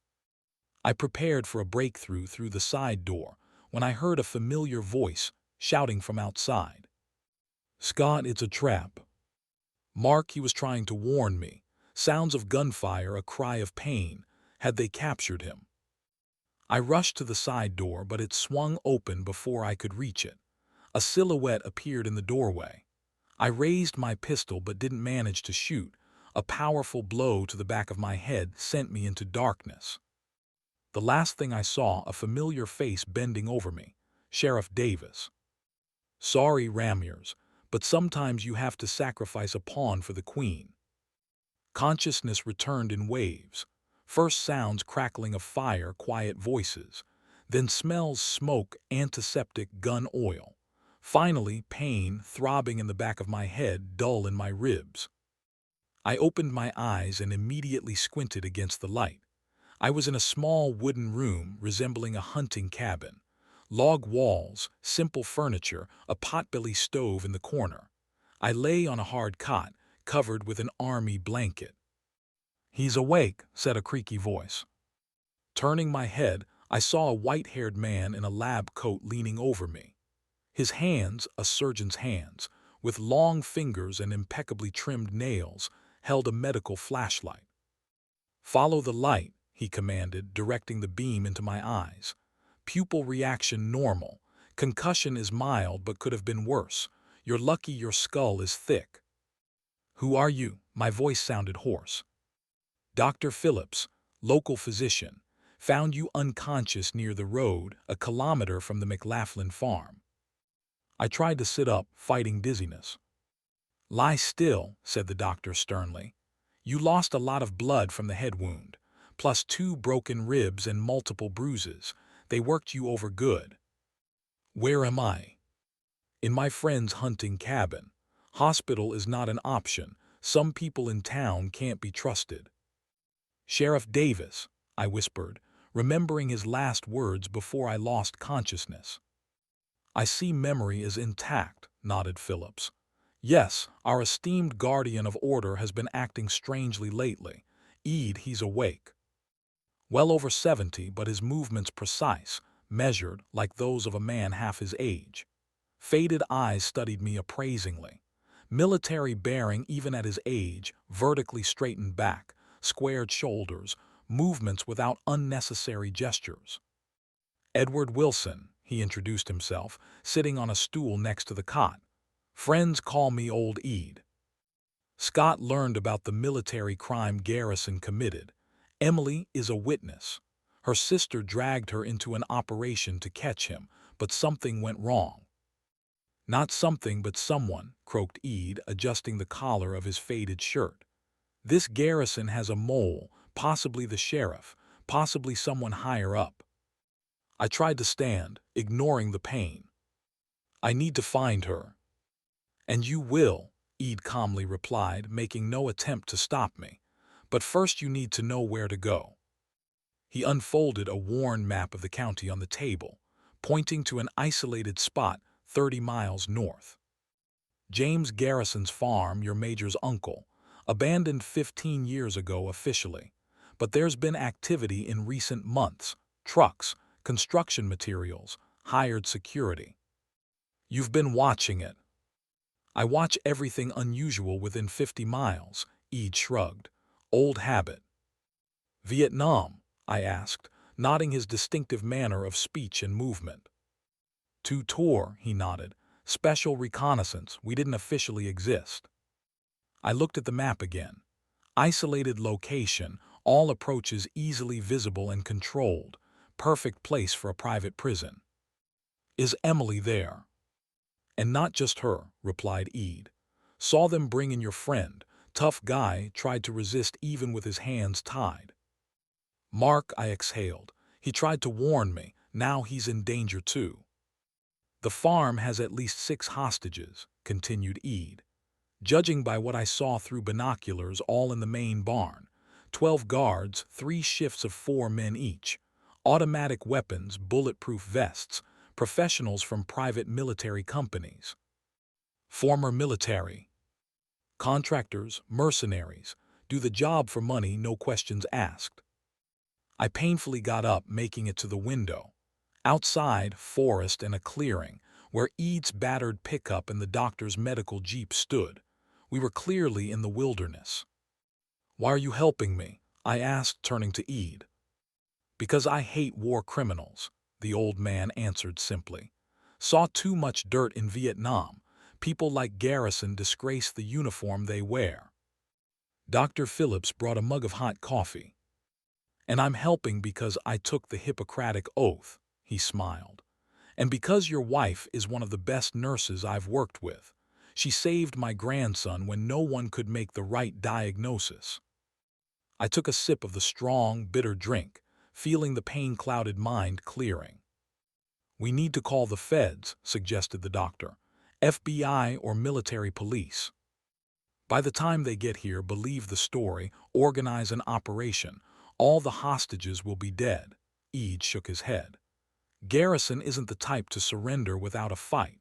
I prepared for a breakthrough through the side door when I heard a familiar voice shouting from outside. "Scott, it's a trap." Mark, he was trying to warn me. Sounds of gunfire, a cry of pain. Had they captured him? I rushed to the side door, but it swung open before I could reach it. A silhouette appeared in the doorway. I raised my pistol but didn't manage to shoot. A powerful blow to the back of my head sent me into darkness. The last thing I saw, a familiar face bending over me. Sheriff Davis. "Sorry, Ramyers, but sometimes you have to sacrifice a pawn for the queen." Consciousness returned in waves. First sounds, crackling of fire, quiet voices. Then smells, smoke, antiseptic, gun oil. Finally, pain, throbbing in the back of my head, dull in my ribs. I opened my eyes and immediately squinted against the light. I was in a small wooden room resembling a hunting cabin. Log walls, simple furniture, a potbelly stove in the corner. I lay on a hard cot, covered with an army blanket. "He's awake," said a creaky voice. Turning my head, I saw a white-haired man in a lab coat leaning over me. His hands, a surgeon's hands, with long fingers and impeccably trimmed nails, held a medical flashlight. "Follow the light," he commanded, directing the beam into my eyes. "Pupil reaction normal. Concussion is mild but could have been worse. You're lucky your skull is thick." "Who are you?" My voice sounded hoarse. "Dr. Phillips, local physician. Found you unconscious near the road, a kilometer from the McLaughlin farm." I tried to sit up, fighting dizziness. "Lie still," said the doctor sternly. "You lost a lot of blood from the head wound, plus 2 broken ribs and multiple bruises. They worked you over good." "Where am I?" "In my friend's hunting cabin. Hospital is not an option. Some people in town can't be trusted." "Sheriff Davis," I whispered, remembering his last words before I lost consciousness. "I see memory is intact," nodded Phillips. Yes, our esteemed guardian of order has been acting strangely lately. He's awake. Well over 70, but his movements precise, measured like those of a man half his age. Faded eyes studied me appraisingly. Military bearing even at his age, vertically straightened back, squared shoulders, movements without unnecessary gestures. Edward Wilson, he introduced himself, sitting on a stool next to the cot. Friends call me Old Ede. Scott learned about the military crime Garrison committed. Emily is a witness. Her sister dragged her into an operation to catch him, but something went wrong. Not something, but someone, croaked Ede, adjusting the collar of his faded shirt. This Garrison has a mole, possibly the sheriff, possibly someone higher up. I tried to stand, ignoring the pain. I need to find her. And you will, Ede calmly replied, making no attempt to stop me. But first you need to know where to go. He unfolded a worn map of the county on the table, pointing to an isolated spot 30 miles north. James Garrison's farm, your major's uncle, abandoned 15 years ago officially. But there's been activity in recent months, trucks, construction materials, hired security. You've been watching it. I watch everything unusual within 50 miles, Ede shrugged. Old habit. Vietnam, I asked, nodding his distinctive manner of speech and movement. To tour, he nodded. Special reconnaissance, we didn't officially exist. I looked at the map again. Isolated location, all approaches easily visible and controlled. Perfect place for a private prison. Is Emily there? And not just her, replied Ede. Saw them bring in your friend. Tough guy, tried to resist even with his hands tied. Mark, I exhaled. He tried to warn me. Now he's in danger too. The farm has at least 6 hostages, continued Ede. Judging by what I saw through binoculars all in the main barn. 12 guards, 3 shifts of 4 men each. Automatic weapons, bulletproof vests, professionals from private military companies. Former military. Contractors, mercenaries, do the job for money, no questions asked. I painfully got up, making it to the window. Outside, forest and a clearing, where Ede's battered pickup and the doctor's medical jeep stood. We were clearly in the wilderness. Why are you helping me? I asked, turning to Ede. Because I hate war criminals, the old man answered simply. Saw too much dirt in Vietnam. People like Garrison disgrace the uniform they wear. Dr. Phillips brought a mug of hot coffee. And I'm helping because I took the Hippocratic Oath, he smiled. And because your wife is one of the best nurses I've worked with. She saved my grandson when no one could make the right diagnosis. I took a sip of the strong, bitter drink, feeling the pain-clouded mind clearing. We need to call the feds, suggested the doctor. FBI or military police. By the time they get here, believe the story, organize an operation. All the hostages will be dead. Ede shook his head. Garrison isn't the type to surrender without a fight.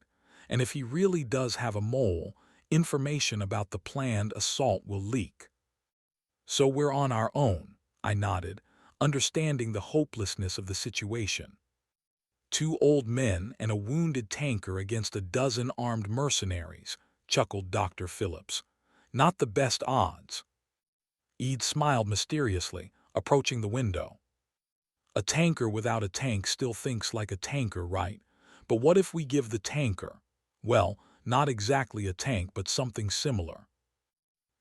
And if he really does have a mole, information about the planned assault will leak. So we're on our own, I nodded, understanding the hopelessness of the situation. 2 old men and a wounded tanker against a dozen armed mercenaries, chuckled Dr. Phillips. Not the best odds. Ede smiled mysteriously, approaching the window. A tanker without a tank still thinks like a tanker, right? But what if we give the tanker, well, not exactly a tank, but something similar?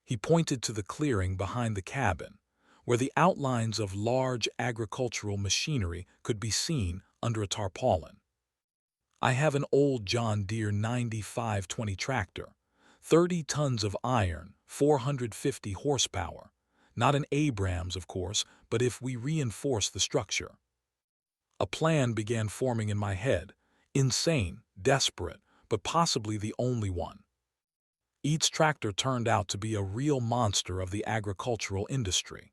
He pointed to the clearing behind the cabin, where the outlines of large agricultural machinery could be seen under a tarpaulin. I have an old John Deere 9520 tractor, 30 tons of iron, 450 horsepower. Not an Abrams, of course, but if we reinforce the structure. A plan began forming in my head, insane, desperate, but possibly the only one. Each tractor turned out to be a real monster of the agricultural industry.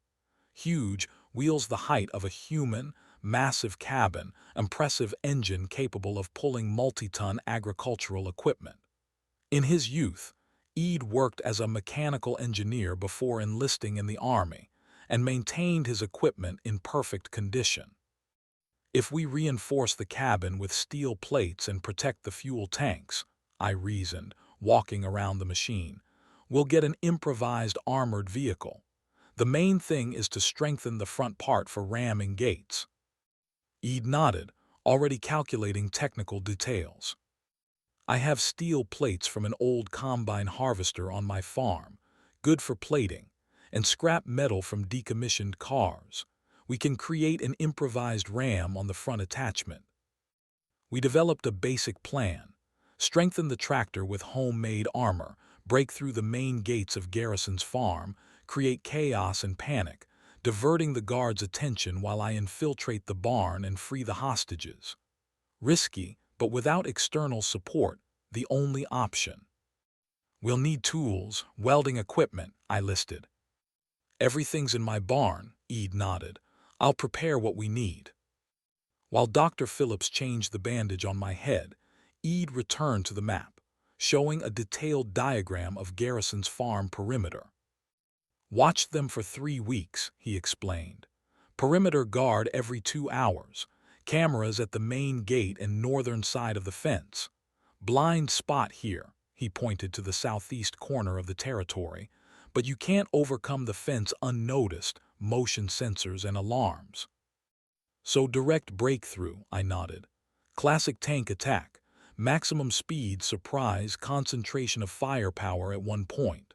Huge, wheels the height of a human, massive cabin, impressive engine capable of pulling multi-ton agricultural equipment. In his youth, Eid worked as a mechanical engineer before enlisting in the Army and maintained his equipment in perfect condition. If we reinforce the cabin with steel plates and protect the fuel tanks, I reasoned, walking around the machine, we'll get an improvised armored vehicle. The main thing is to strengthen the front part for ramming gates. Eid nodded, already calculating technical details. I have steel plates from an old combine harvester on my farm, good for plating, and scrap metal from decommissioned cars. We can create an improvised ram on the front attachment. We developed a basic plan: strengthen the tractor with homemade armor, break through the main gates of Garrison's farm, create chaos and panic, diverting the guards' attention while I infiltrate the barn and free the hostages. Risky, but without external support, the only option. We'll need tools, welding equipment, I listed. Everything's in my barn, Eid nodded. I'll prepare what we need. While Dr. Phillips changed the bandage on my head, Eid returned to the map, showing a detailed diagram of Garrison's farm perimeter. Watched them for 3 weeks, he explained. Perimeter guard every 2 hours. Cameras at the main gate and northern side of the fence. Blind spot here, he pointed to the southeast corner of the territory, but you can't overcome the fence unnoticed, motion sensors and alarms. So direct breakthrough, I nodded. Classic tank attack. Maximum speed, surprise, concentration of firepower at one point.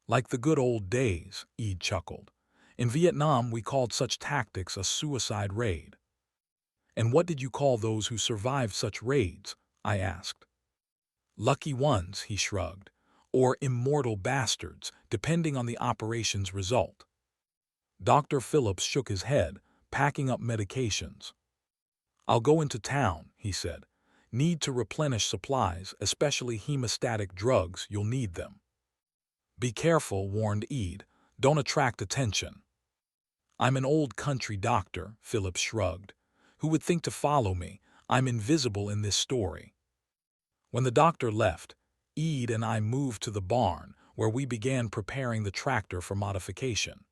Like the good old days, Eid chuckled. In Vietnam, we called such tactics a suicide raid. And what did you call those who survived such raids? I asked. Lucky ones, he shrugged, or immortal bastards, depending on the operation's result. Dr. Phillips shook his head, packing up medications. I'll go into town, he said. Need to replenish supplies, especially hemostatic drugs, you'll need them. Be careful, warned Eid. Don't attract attention. I'm an old country doctor, Phillips shrugged. Who would think to follow me? I'm invisible in this story. When the doctor left, Eid and I moved to the barn, where we began preparing the tractor for modification.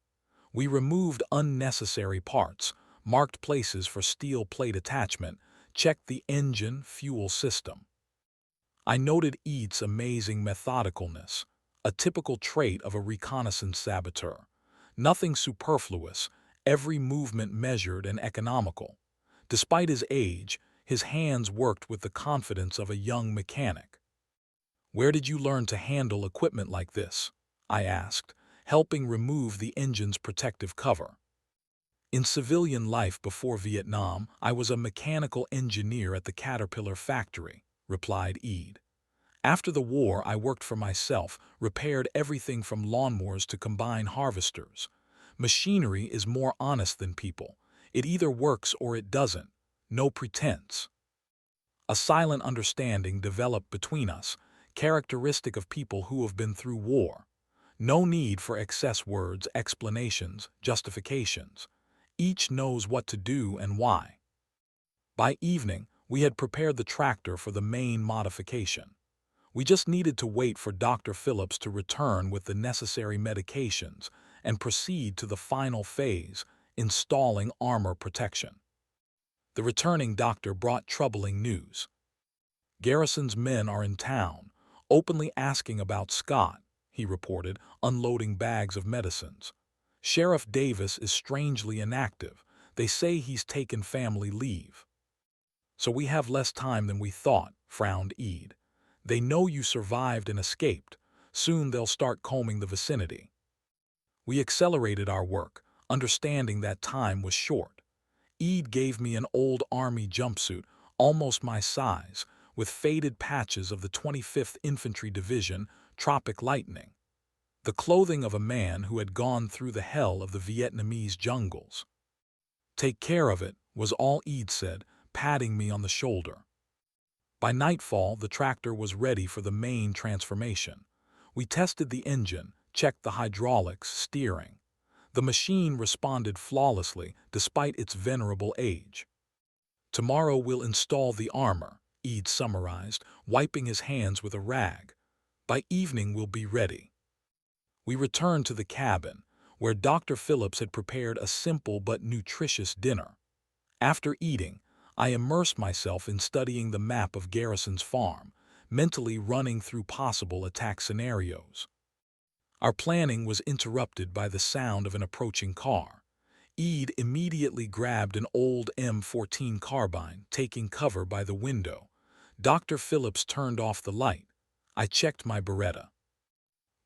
We removed unnecessary parts, marked places for steel plate attachment, checked the engine fuel system. I noted Eid's amazing methodicalness, a typical trait of a reconnaissance saboteur. Nothing superfluous, every movement measured and economical. Despite his age, his hands worked with the confidence of a young mechanic. Where did you learn to handle equipment like this? I asked, helping remove the engine's protective cover. In civilian life before Vietnam, I was a mechanical engineer at the Caterpillar factory, replied Eid. After the war, I worked for myself, repaired everything from lawnmowers to combine harvesters. Machinery is more honest than people. It either works or it doesn't. No pretense. A silent understanding developed between us, characteristic of people who have been through war. No need for excess words, explanations, justifications. Each knows what to do and why. By evening, we had prepared the tractor for the main modification. We just needed to wait for Dr. Phillips to return with the necessary medications and proceed to the final phase, installing armor protection. The returning doctor brought troubling news. Garrison's men are in town, openly asking about Scott, he reported, unloading bags of medicines. Sheriff Davis is strangely inactive. They say he's taken family leave. So we have less time than we thought, frowned Eid. They know you survived and escaped. Soon they'll start combing the vicinity. We accelerated our work, understanding that time was short. Eid gave me an old army jumpsuit, almost my size, with faded patches of the 25th Infantry Division, Tropic Lightning. The clothing of a man who had gone through the hell of the Vietnamese jungles. Take care of it, was all Eid said, patting me on the shoulder. By nightfall, the tractor was ready for the main transformation. We tested the engine, checked the hydraulics, steering. The machine responded flawlessly despite its venerable age. Tomorrow we'll install the armor, Eid summarized, wiping his hands with a rag. By evening we'll be ready. We returned to the cabin, where Dr. Phillips had prepared a simple but nutritious dinner. After eating, I immersed myself in studying the map of Garrison's farm, mentally running through possible attack scenarios. Our planning was interrupted by the sound of an approaching car. Eid immediately grabbed an old M14 carbine, taking cover by the window. Dr. Phillips turned off the light. I checked my Beretta.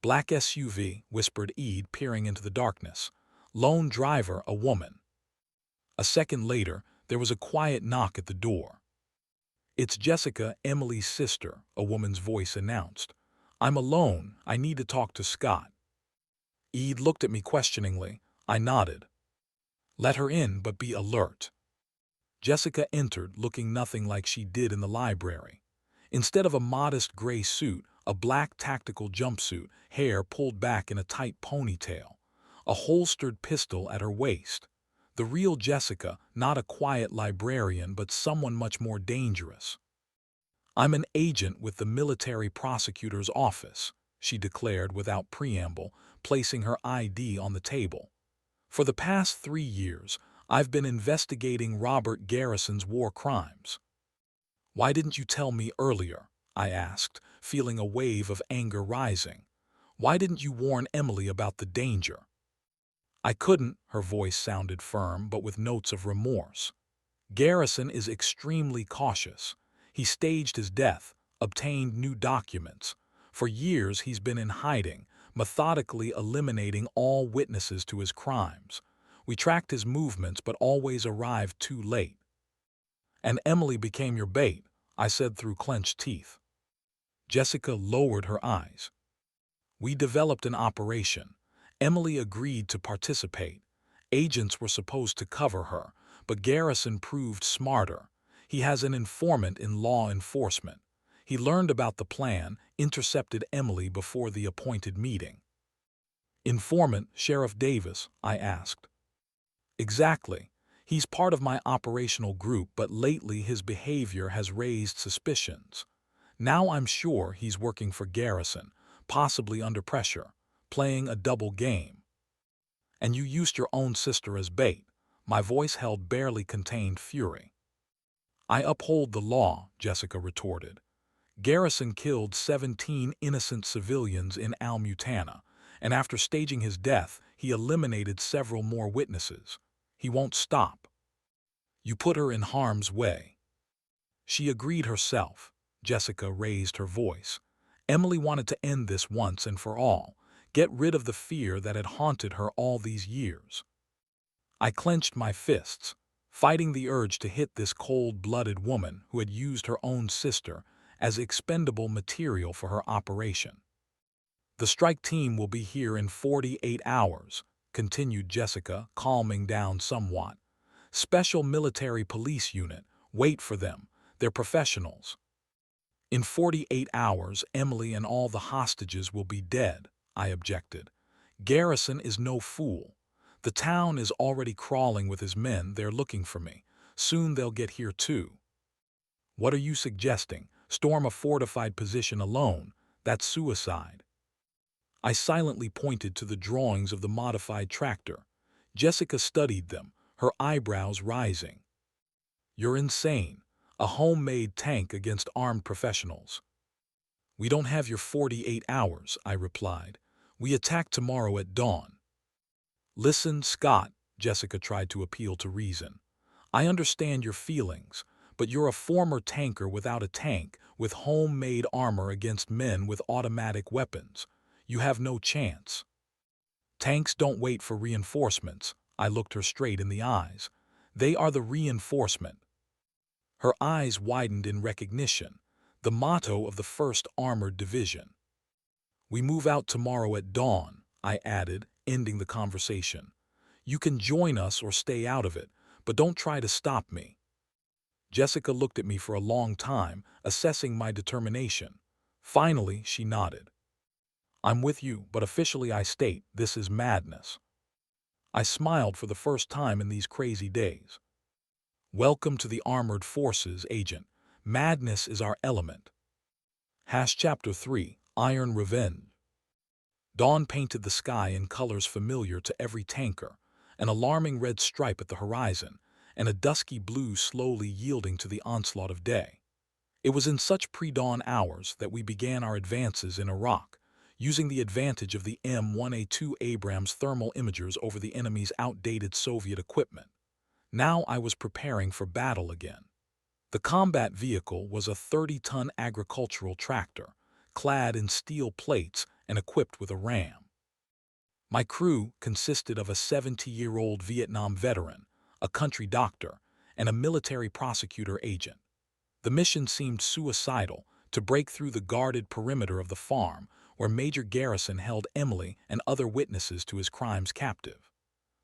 "Black SUV," whispered Eid, peering into the darkness. "Lone driver, a woman." A second later, there was a quiet knock at the door. "It's Jessica, Emily's sister," a woman's voice announced. "I'm alone. I need to talk to Scott." Eid looked at me questioningly. I nodded. "Let her in, but be alert." Jessica entered, looking nothing like she did in the library. Instead of a modest gray suit, a black tactical jumpsuit, hair pulled back in a tight ponytail, a holstered pistol at her waist. The real Jessica, not a quiet librarian, but someone much more dangerous. "I'm an agent with the military prosecutor's office," she declared without preamble, placing her ID on the table. "For the past 3 years, I've been investigating Robert Garrison's war crimes." "Why didn't you tell me earlier?" I asked, feeling a wave of anger rising. "Why didn't you warn Emily about the danger?" "I couldn't," her voice sounded firm but with notes of remorse. "Garrison is extremely cautious. He staged his death, obtained new documents. For years he's been in hiding, methodically eliminating all witnesses to his crimes. We tracked his movements but always arrived too late." "And Emily became your bait," I said through clenched teeth. Jessica lowered her eyes. "We developed an operation. Emily agreed to participate. Agents were supposed to cover her, but Garrison proved smarter. He has an informant in law enforcement. He learned about the plan, intercepted Emily before the appointed meeting." "Informant, Sheriff Davis?" I asked. "Exactly. He's part of my operational group, but lately his behavior has raised suspicions. Now I'm sure he's working for Garrison, possibly under pressure, playing a double game." "And you used your own sister as bait." My voice held barely contained fury. "I uphold the law," Jessica retorted. "Garrison killed 17 innocent civilians in Almutana, and after staging his death, he eliminated several more witnesses. He won't stop." "You put her in harm's way." "She agreed herself." Jessica raised her voice. "Emily wanted to end this once and for all, get rid of the fear that had haunted her all these years." I clenched my fists, fighting the urge to hit this cold-blooded woman who had used her own sister as expendable material for her operation. "The strike team will be here in 48 hours, continued Jessica, calming down somewhat. "Special military police unit, wait for them, they're professionals." "In 48 hours, Emily and all the hostages will be dead," I objected. "Garrison is no fool. The town is already crawling with his men. They're looking for me. Soon they'll get here too." "What are you suggesting? Storm a fortified position alone? That's suicide." I silently pointed to the drawings of the modified tractor. Jessica studied them, her eyebrows rising. "You're insane. A homemade tank against armed professionals." "We don't have your 48 hours, I replied. "We attack tomorrow at dawn." "Listen, Scott," Jessica tried to appeal to reason. "I understand your feelings, but you're a former tanker without a tank, with homemade armor against men with automatic weapons. You have no chance." "Tanks don't wait for reinforcements." I looked her straight in the eyes. "They are the reinforcement." Her eyes widened in recognition, the motto of the 1st Armored Division. "We move out tomorrow at dawn," I added, ending the conversation. "You can join us or stay out of it, but don't try to stop me." Jessica looked at me for a long time, assessing my determination. Finally, she nodded. "I'm with you, but officially I state this is madness." I smiled for the first time in these crazy days. "Welcome to the Armored Forces, Agent. Madness is our element." Chapter 3, Iron Revenge. Dawn painted the sky in colors familiar to every tanker, an alarming red stripe at the horizon, and a dusky blue slowly yielding to the onslaught of day. It was in such pre-dawn hours that we began our advances in Iraq, using the advantage of the M1A2 Abrams thermal imagers over the enemy's outdated Soviet equipment. Now I was preparing for battle again. The combat vehicle was a 30-ton agricultural tractor, clad in steel plates and equipped with a ram. My crew consisted of a 70-year-old Vietnam veteran, a country doctor, and a military prosecutor agent. The mission seemed suicidal, to break through the guarded perimeter of the farm where Major Garrison held Emily and other witnesses to his crimes captive.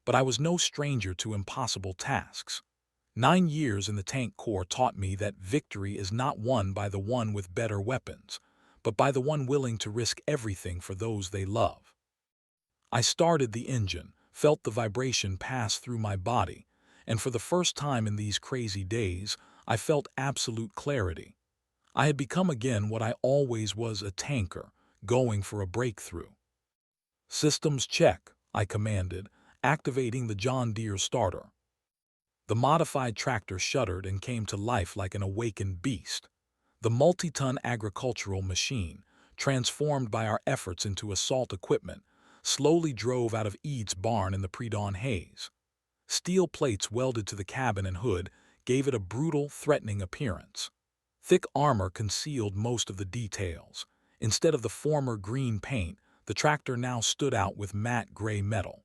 But I was no stranger to impossible tasks. 9 years in the tank corps taught me that victory is not won by the one with better weapons, but by the one willing to risk everything for those they love. I started the engine, felt the vibration pass through my body, and for the first time in these crazy days, I felt absolute clarity. I had become again what I always was, a tanker, going for a breakthrough. "Systems check," I commanded, activating the John Deere starter. The modified tractor shuddered and came to life like an awakened beast. The multi-ton agricultural machine, transformed by our efforts into assault equipment, slowly drove out of Eads' barn in the pre-dawn haze. Steel plates welded to the cabin and hood gave it a brutal, threatening appearance. Thick armor concealed most of the details. Instead of the former green paint, the tractor now stood out with matte gray metal.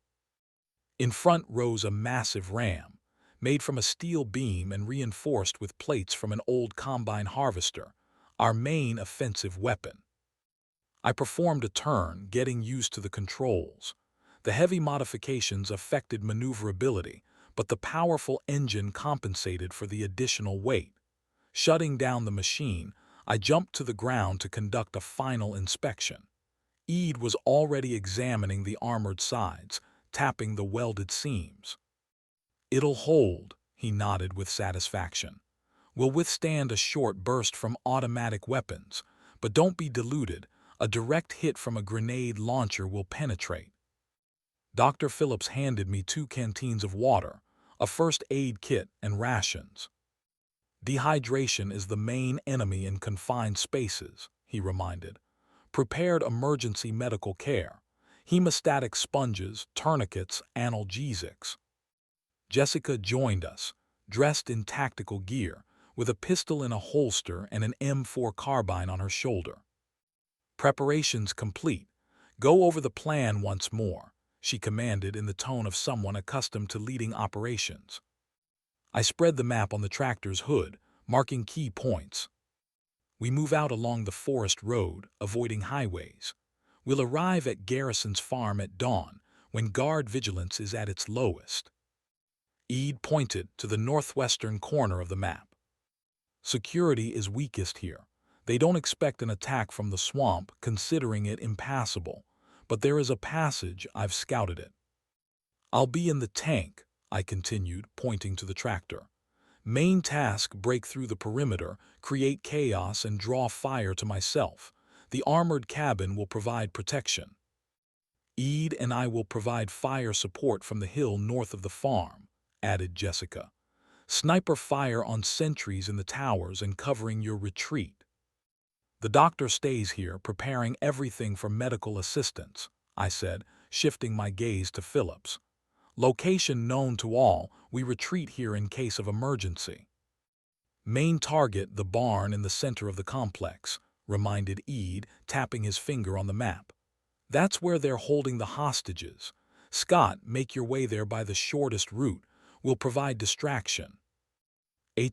In front rose a massive ram, made from a steel beam and reinforced with plates from an old combine harvester, our main offensive weapon. I performed a turn, getting used to the controls. The heavy modifications affected maneuverability, but the powerful engine compensated for the additional weight. Shutting down the machine, I jumped to the ground to conduct a final inspection. Ead was already examining the armored sides, tapping the welded seams. "It'll hold," he nodded with satisfaction. "We'll withstand a short burst from automatic weapons, but don't be deluded. A direct hit from a grenade launcher will penetrate." Dr. Phillips handed me 2 canteens of water, a first aid kit, and rations. "Dehydration is the main enemy in confined spaces," he reminded. "Prepared emergency medical care, hemostatic sponges, tourniquets, analgesics." Jessica joined us, dressed in tactical gear, with a pistol in a holster and an M4 carbine on her shoulder. "Preparations complete. Go over the plan once more," she commanded in the tone of someone accustomed to leading operations. I spread the map on the tractor's hood, marking key points. "We move out along the forest road, avoiding highways. We'll arrive at Garrison's farm at dawn, when guard vigilance is at its lowest." Ead pointed to the northwestern corner of the map. "Security is weakest here. They don't expect an attack from the swamp, considering it impassable, but there is a passage. I've scouted it." "I'll be in the tank," I continued, pointing to the tractor. "Main task: break through the perimeter, create chaos, and draw fire to myself. The armored cabin will provide protection. Ead and I will provide fire support from the hill north of the farm," added Jessica. "Sniper fire on sentries in the towers and covering your retreat. The doctor stays here, preparing everything for medical assistance," I said, shifting my gaze to Phillips. "Location known to all, we retreat here in case of emergency." "Main target, the barn in the center of the complex," reminded Ead, tapping his finger on the map. "That's where they're holding the hostages. Scott, make your way there by the shortest route. We'll provide distraction."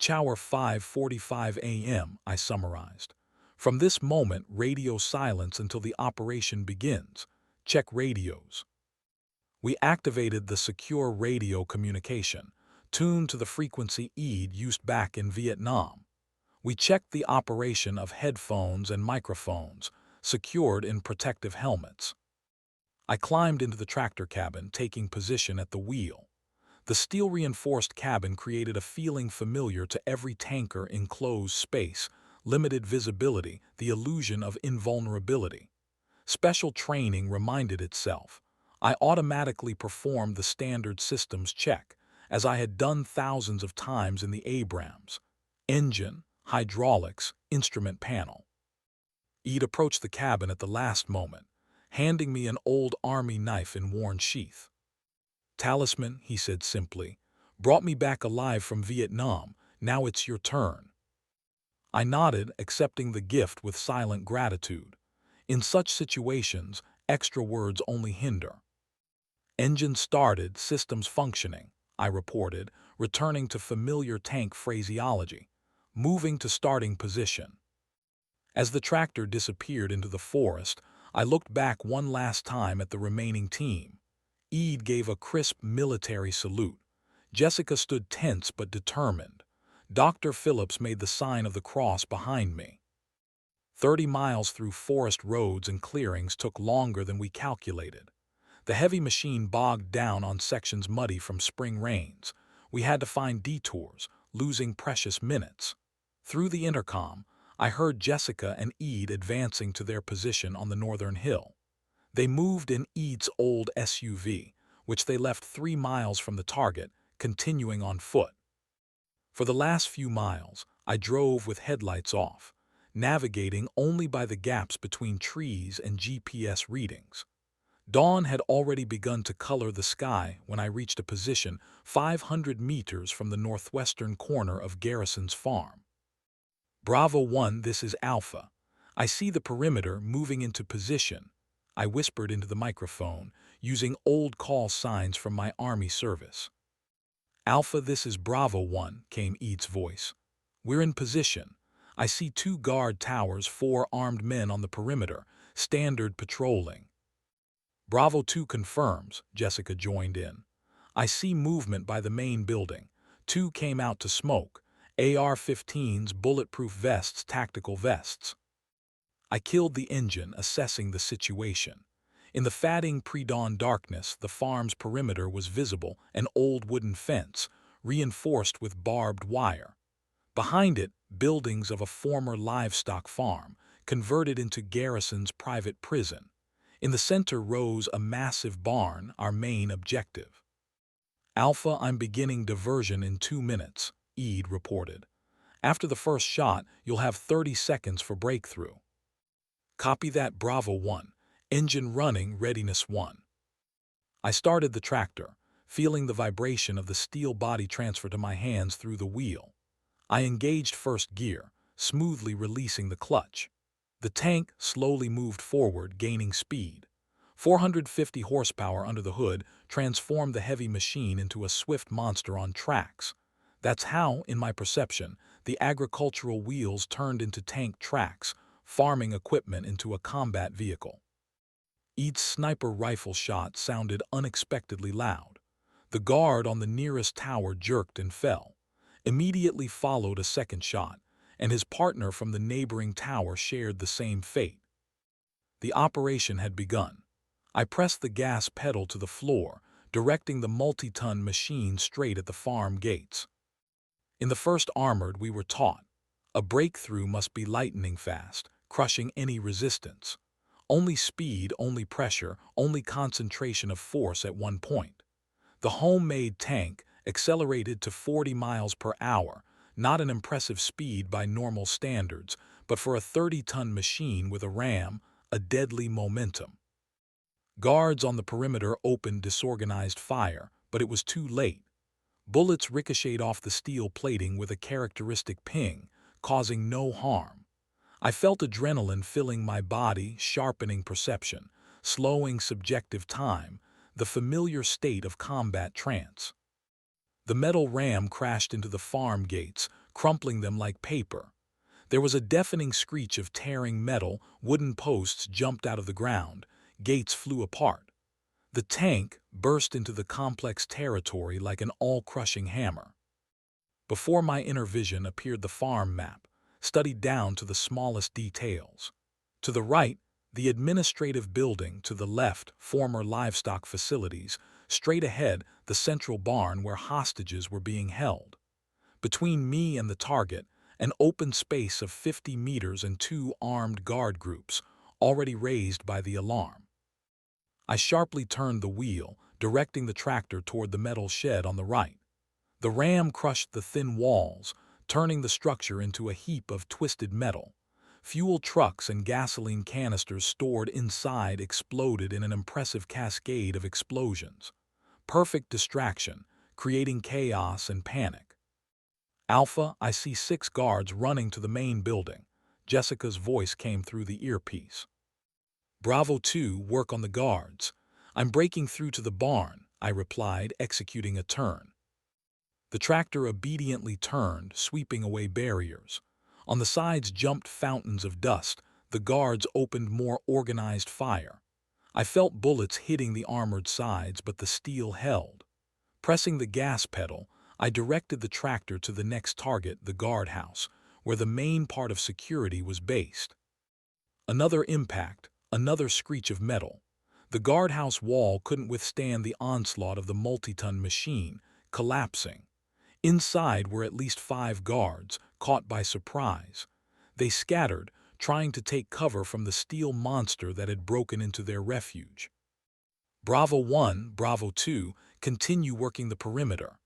"Hour 5:45 a.m., I summarized. "From this moment, radio silence until the operation begins. Check radios." We activated the secure radio communication, tuned to the frequency Ead used back in Vietnam. We checked the operation of headphones and microphones, secured in protective helmets. I climbed into the tractor cabin, taking position at the wheel. The steel-reinforced cabin created a feeling familiar to every tanker enclosed space, limited visibility, the illusion of invulnerability. Special training reminded itself. I automatically performed the standard systems check, as I had done thousands of times in the Abrams. Engine, hydraulics, instrument panel. Eid approached the cabin at the last moment, handing me an old army knife in worn sheath. "Talisman," he said simply, "brought me back alive from Vietnam. Now it's your turn." I nodded, accepting the gift with silent gratitude. In such situations, extra words only hinder. "Engine started, systems functioning," I reported, returning to familiar tank phraseology. "Moving to starting position." As the tractor disappeared into the forest, I looked back one last time at the remaining team. Eid gave a crisp military salute. Jessica stood tense but determined. Dr. Phillips made the sign of the cross behind me. 30 miles through forest roads and clearings took longer than we calculated. The heavy machine bogged down on sections muddy from spring rains. We had to find detours, losing precious minutes. Through the intercom, I heard Jessica and Eid advancing to their position on the northern hill. They moved in Eid's old SUV, which they left 3 miles from the target, continuing on foot. For the last few miles, I drove with headlights off, navigating only by the gaps between trees and GPS readings. Dawn had already begun to color the sky when I reached a position 500 meters from the northwestern corner of Garrison's farm. "Bravo 1, this is Alpha. I see the perimeter moving into position," I whispered into the microphone, using old call signs from my Army service. "Alpha, this is Bravo 1, came Eid's voice. "We're in position. I see 2 guard towers, 4 armed men on the perimeter, standard patrolling." "Bravo 2 confirms," Jessica joined in. "I see movement by the main building. 2 came out to smoke. AR-15s, bulletproof vests, tactical vests." I killed the engine, assessing the situation. In the fatting pre-dawn darkness, the farm's perimeter was visible, an old wooden fence, reinforced with barbed wire. Behind it, buildings of a former livestock farm, converted into Garrison's private prison. In the center rose a massive barn, our main objective. "Alpha, I'm beginning diversion in 2 minutes, Eid reported. "After the first shot, you'll have 30 seconds for breakthrough." "Copy that, Bravo 1. Engine running, readiness 1. I started the tractor, feeling the vibration of the steel body transfer to my hands through the wheel. I engaged first gear, smoothly releasing the clutch. The tank slowly moved forward, gaining speed. 450 horsepower under the hood transformed the heavy machine into a swift monster on tracks. That's how, in my perception, the agricultural wheels turned into tank tracks, farming equipment into a combat vehicle. Each sniper rifle shot sounded unexpectedly loud. The guard on the nearest tower jerked and fell. Immediately followed a second shot, and his partner from the neighboring tower shared the same fate. The operation had begun. I pressed the gas pedal to the floor, directing the multi-ton machine straight at the farm gates. In the first armored, we were taught, a breakthrough must be lightning fast, crushing any resistance. Only speed, only pressure, only concentration of force at one point. The homemade tank accelerated to 40 miles per hour, not an impressive speed by normal standards, but for a 30-ton machine with a ram, a deadly momentum. Guards on the perimeter opened disorganized fire, but it was too late. Bullets ricocheted off the steel plating with a characteristic ping, causing no harm. I felt adrenaline filling my body, sharpening perception, slowing subjective time, the familiar state of combat trance. The metal ram crashed into the farm gates, crumpling them like paper. There was a deafening screech of tearing metal, wooden posts jumped out of the ground, gates flew apart. The tank burst into the complex territory like an all-crushing hammer. Before my inner vision appeared the farm map, studied down to the smallest details. To the right, the administrative building; to the left, former livestock facilities; straight ahead, the central barn where hostages were being held. Between me and the target, an open space of 50 meters and two armed guard groups, already raised by the alarm. I sharply turned the wheel, directing the tractor toward the metal shed on the right. The ram crushed the thin walls, turning the structure into a heap of twisted metal. Fuel trucks and gasoline canisters stored inside exploded in an impressive cascade of explosions. Perfect distraction, creating chaos and panic. Alpha, I see 6 guards running to the main building. Jessica's voice came through the earpiece. Bravo 2, work on the guards. I'm breaking through to the barn, I replied, executing a turn. The tractor obediently turned, sweeping away barriers. On the sides jumped fountains of dust. The guards opened more organized fire. I felt bullets hitting the armored sides, but the steel held. Pressing the gas pedal, I directed the tractor to the next target, the guardhouse, where the main part of security was based. Another impact, another screech of metal. The guardhouse wall couldn't withstand the onslaught of the multi-ton machine, collapsing. Inside were at least 5 guards, caught by surprise. They scattered, trying to take cover from the steel monster that had broken into their refuge. Bravo 1, Bravo 2, continue working the perimeter.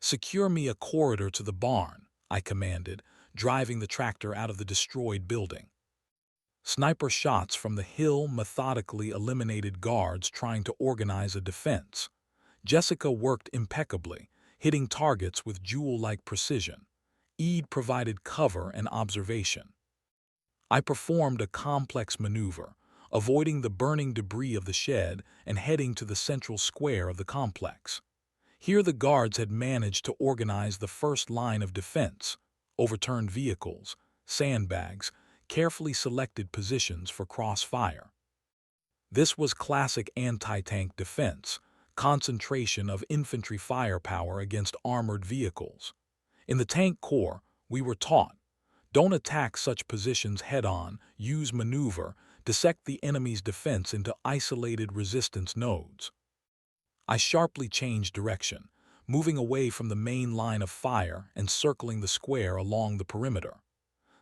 Secure me a corridor to the barn, I commanded, driving the tractor out of the destroyed building. Sniper shots from the hill methodically eliminated guards trying to organize a defense. Jessica worked impeccably, hitting targets with jewel-like precision. Eid provided cover and observation. I performed a complex maneuver, avoiding the burning debris of the shed and heading to the central square of the complex. Here the guards had managed to organize the first line of defense, overturned vehicles, sandbags, carefully selected positions for crossfire. This was classic anti-tank defense, concentration of infantry firepower against armored vehicles. In the tank corps, we were taught, don't attack such positions head-on, use maneuver, dissect the enemy's defense into isolated resistance nodes. I sharply changed direction, moving away from the main line of fire and circling the square along the perimeter.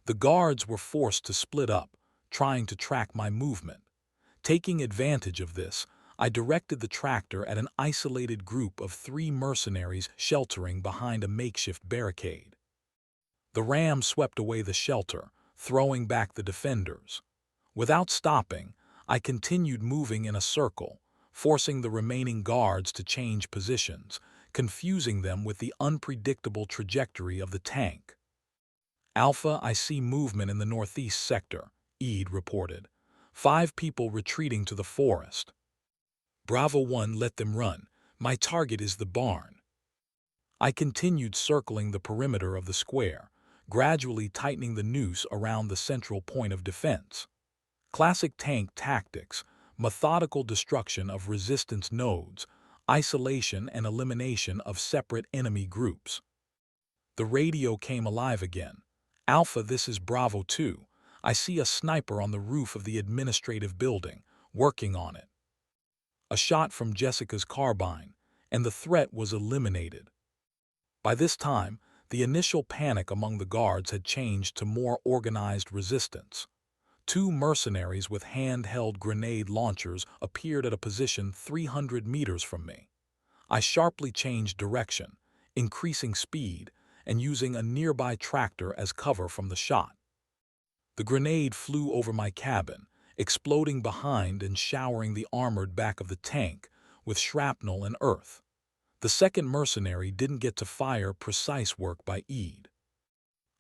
The guards were forced to split up, trying to track my movement. Taking advantage of this, I directed the tractor at an isolated group of 3 mercenaries sheltering behind a makeshift barricade. The ram swept away the shelter, throwing back the defenders. Without stopping, I continued moving in a circle, forcing the remaining guards to change positions, confusing them with the unpredictable trajectory of the tank. Alpha, I see movement in the northeast sector, Eid reported. 5 people retreating to the forest. Bravo 1, let them run. My target is the barn. I continued circling the perimeter of the square, gradually tightening the noose around the central point of defense. Classic tank tactics, methodical destruction of resistance nodes, isolation and elimination of separate enemy groups. The radio came alive again. Alpha, this is Bravo 2. I see a sniper on the roof of the administrative building, working on it. A shot from Jessica's carbine, and the threat was eliminated. By this time, the initial panic among the guards had changed to more organized resistance. 2 mercenaries with handheld grenade launchers appeared at a position 300 meters from me. I sharply changed direction, increasing speed, and using a nearby tractor as cover from the shot. The grenade flew over my cabin, exploding behind and showering the armored back of the tank with shrapnel and earth. The second mercenary didn't get to fire precise work by Eid.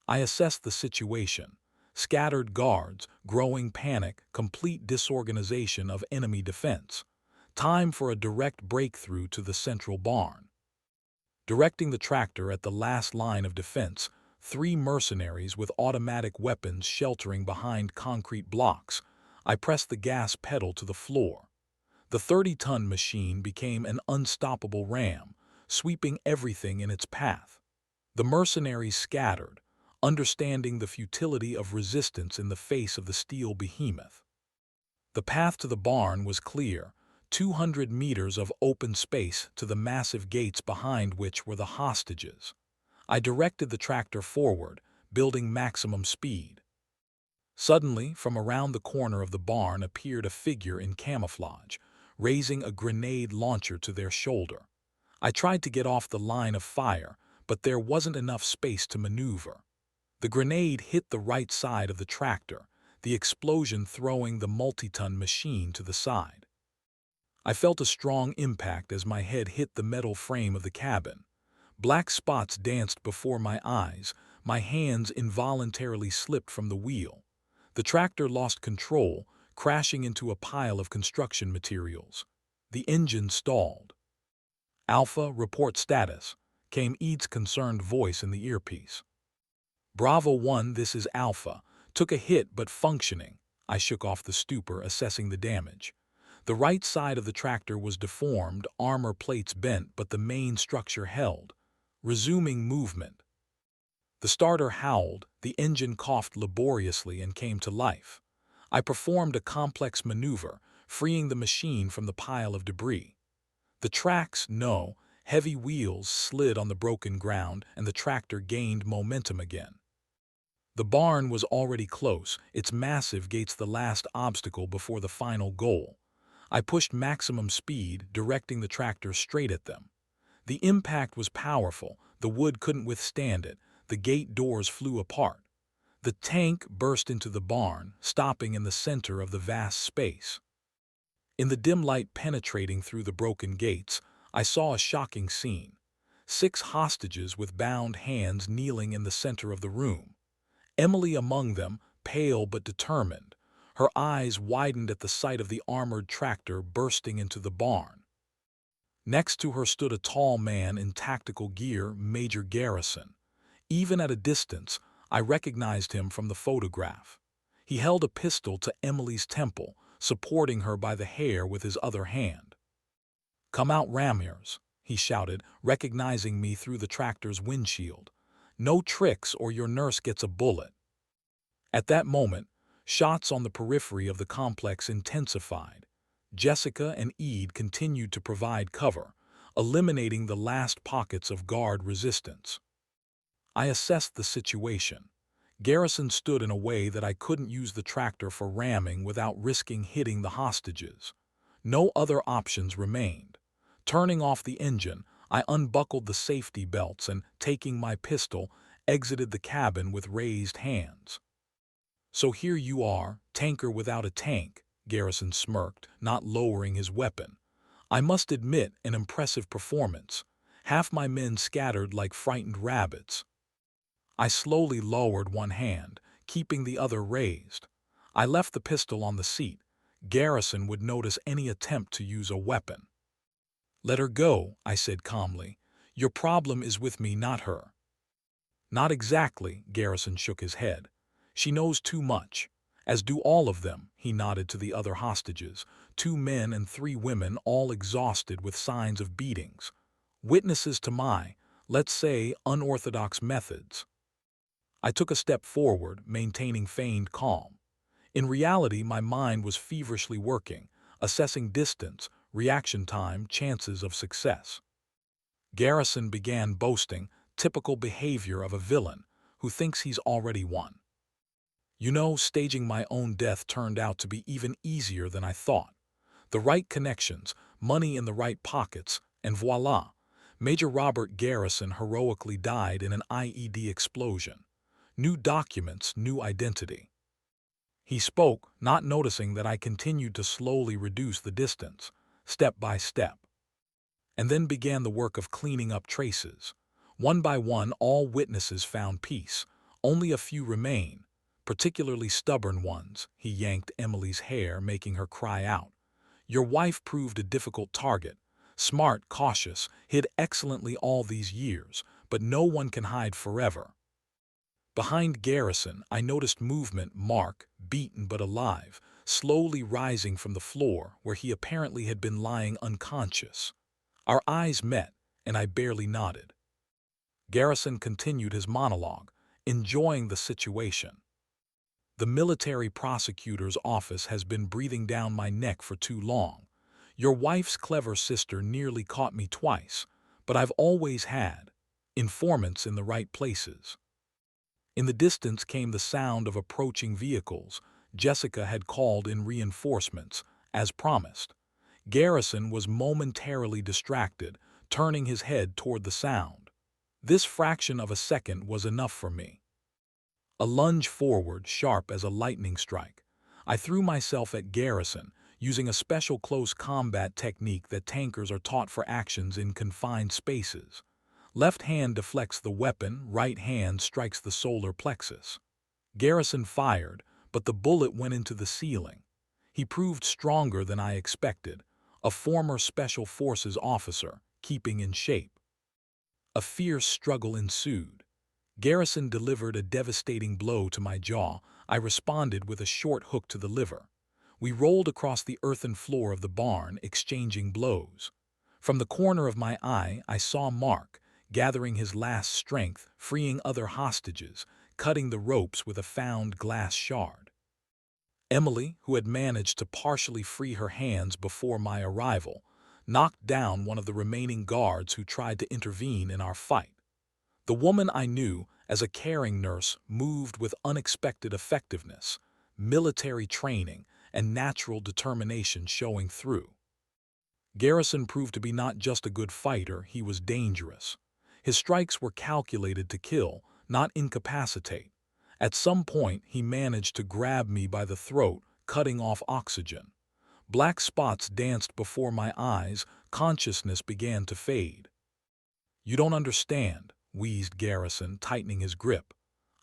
I assessed the situation. Scattered guards, growing panic, complete disorganization of enemy defense. Time for a direct breakthrough to the central barn. Directing the tractor at the last line of defense, 3 mercenaries with automatic weapons sheltering behind concrete blocks, I pressed the gas pedal to the floor. The 30-ton machine became an unstoppable ram, sweeping everything in its path. The mercenaries scattered, understanding the futility of resistance in the face of the steel behemoth. The path to the barn was clear, 200 meters of open space to the massive gates behind which were the hostages. I directed the tractor forward, building maximum speed. Suddenly, from around the corner of the barn appeared a figure in camouflage, raising a grenade launcher to their shoulder. I tried to get off the line of fire, but there wasn't enough space to maneuver. The grenade hit the right side of the tractor, the explosion throwing the multi-ton machine to the side. I felt a strong impact as my head hit the metal frame of the cabin. Black spots danced before my eyes, my hands involuntarily slipped from the wheel. The tractor lost control, crashing into a pile of construction materials. The engine stalled. "Alpha, report status," came Ead's concerned voice in the earpiece. "Bravo 1, this is Alpha. Took a hit but functioning." I shook off the stupor, assessing the damage. The right side of the tractor was deformed, armor plates bent, but the main structure held. Resuming movement. The starter howled, the engine coughed laboriously and came to life. I performed a complex maneuver, freeing the machine from the pile of debris. The tracks, no, heavy wheels slid on the broken ground and the tractor gained momentum again. The barn was already close, its massive gates the last obstacle before the final goal. I pushed maximum speed, directing the tractor straight at them. The impact was powerful, the wood couldn't withstand it, the gate doors flew apart. The tank burst into the barn, stopping in the center of the vast space. In the dim light penetrating through the broken gates, I saw a shocking scene. 6 hostages with bound hands kneeling in the center of the room. Emily among them, pale but determined. Her eyes widened at the sight of the armored tractor bursting into the barn. Next to her stood a tall man in tactical gear, Major Garrison. Even at a distance, I recognized him from the photograph. He held a pistol to Emily's temple, supporting her by the hair with his other hand. "Come out, Ramires," he shouted, recognizing me through the tractor's windshield. "No tricks or your nurse gets a bullet." At that moment, shots on the periphery of the complex intensified. Jessica and Ead continued to provide cover, eliminating the last pockets of guard resistance. I assessed the situation. Garrison stood in a way that I couldn't use the tractor for ramming without risking hitting the hostages. No other options remained. Turning off the engine, I unbuckled the safety belts and, taking my pistol, exited the cabin with raised hands. "So here you are, tanker without a tank," Garrison smirked, not lowering his weapon. "I must admit, an impressive performance. Half my men scattered like frightened rabbits." I slowly lowered one hand, keeping the other raised. I left the pistol on the seat. Garrison would notice any attempt to use a weapon. "Let her go," I said calmly. "Your problem is with me, not her." "Not exactly," Garrison shook his head. "She knows too much. As do all of them," he nodded to the other hostages, 2 men and 3 women, all exhausted with signs of beatings. Witnesses to my, let's say, unorthodox methods. I took a step forward, maintaining feigned calm. In reality, my mind was feverishly working, assessing distance, reaction time, chances of success. Garrison began boasting, typical behavior of a villain who thinks he's already won. "You know, staging my own death turned out to be even easier than I thought. The right connections, money in the right pockets, and voila, Major Robert Garrison heroically died in an IED explosion. New documents, new identity." He spoke, not noticing that I continued to slowly reduce the distance, step by step. And then began the work of cleaning up traces. One by one, all witnesses found peace. Only a few remain, particularly stubborn ones. He yanked Emily's hair, making her cry out. "Your wife proved a difficult target. Smart, cautious, hid excellently all these years, but no one can hide forever." Behind Garrison, I noticed movement. Mark, beaten but alive, slowly rising from the floor where he apparently had been lying unconscious. Our eyes met, and I barely nodded. Garrison continued his monologue, enjoying the situation. "The military prosecutor's office has been breathing down my neck for too long. Your wife's clever sister nearly caught me twice, but I've always had informants in the right places." In the distance came the sound of approaching vehicles. Jessica had called in reinforcements, as promised. Garrison was momentarily distracted, turning his head toward the sound. This fraction of a second was enough for me. A lunge forward, sharp as a lightning strike. I threw myself at Garrison, using a special close combat technique that tankers are taught for actions in confined spaces. Left hand deflects the weapon, right hand strikes the solar plexus. Garrison fired, but the bullet went into the ceiling. He proved stronger than I expected, a former Special Forces officer, keeping in shape. A fierce struggle ensued. Garrison delivered a devastating blow to my jaw. I responded with a short hook to the liver. We rolled across the earthen floor of the barn, exchanging blows. From the corner of my eye, I saw Mark, gathering his last strength, freeing other hostages, cutting the ropes with a found glass shard. Emily, who had managed to partially free her hands before my arrival, knocked down one of the remaining guards who tried to intervene in our fight. The woman I knew as a caring nurse moved with unexpected effectiveness, military training, and natural determination showing through. Garrison proved to be not just a good fighter, he was dangerous. His strikes were calculated to kill, not incapacitate. At some point, he managed to grab me by the throat, cutting off oxygen. Black spots danced before my eyes, consciousness began to fade. "You don't understand," wheezed Garrison, tightening his grip.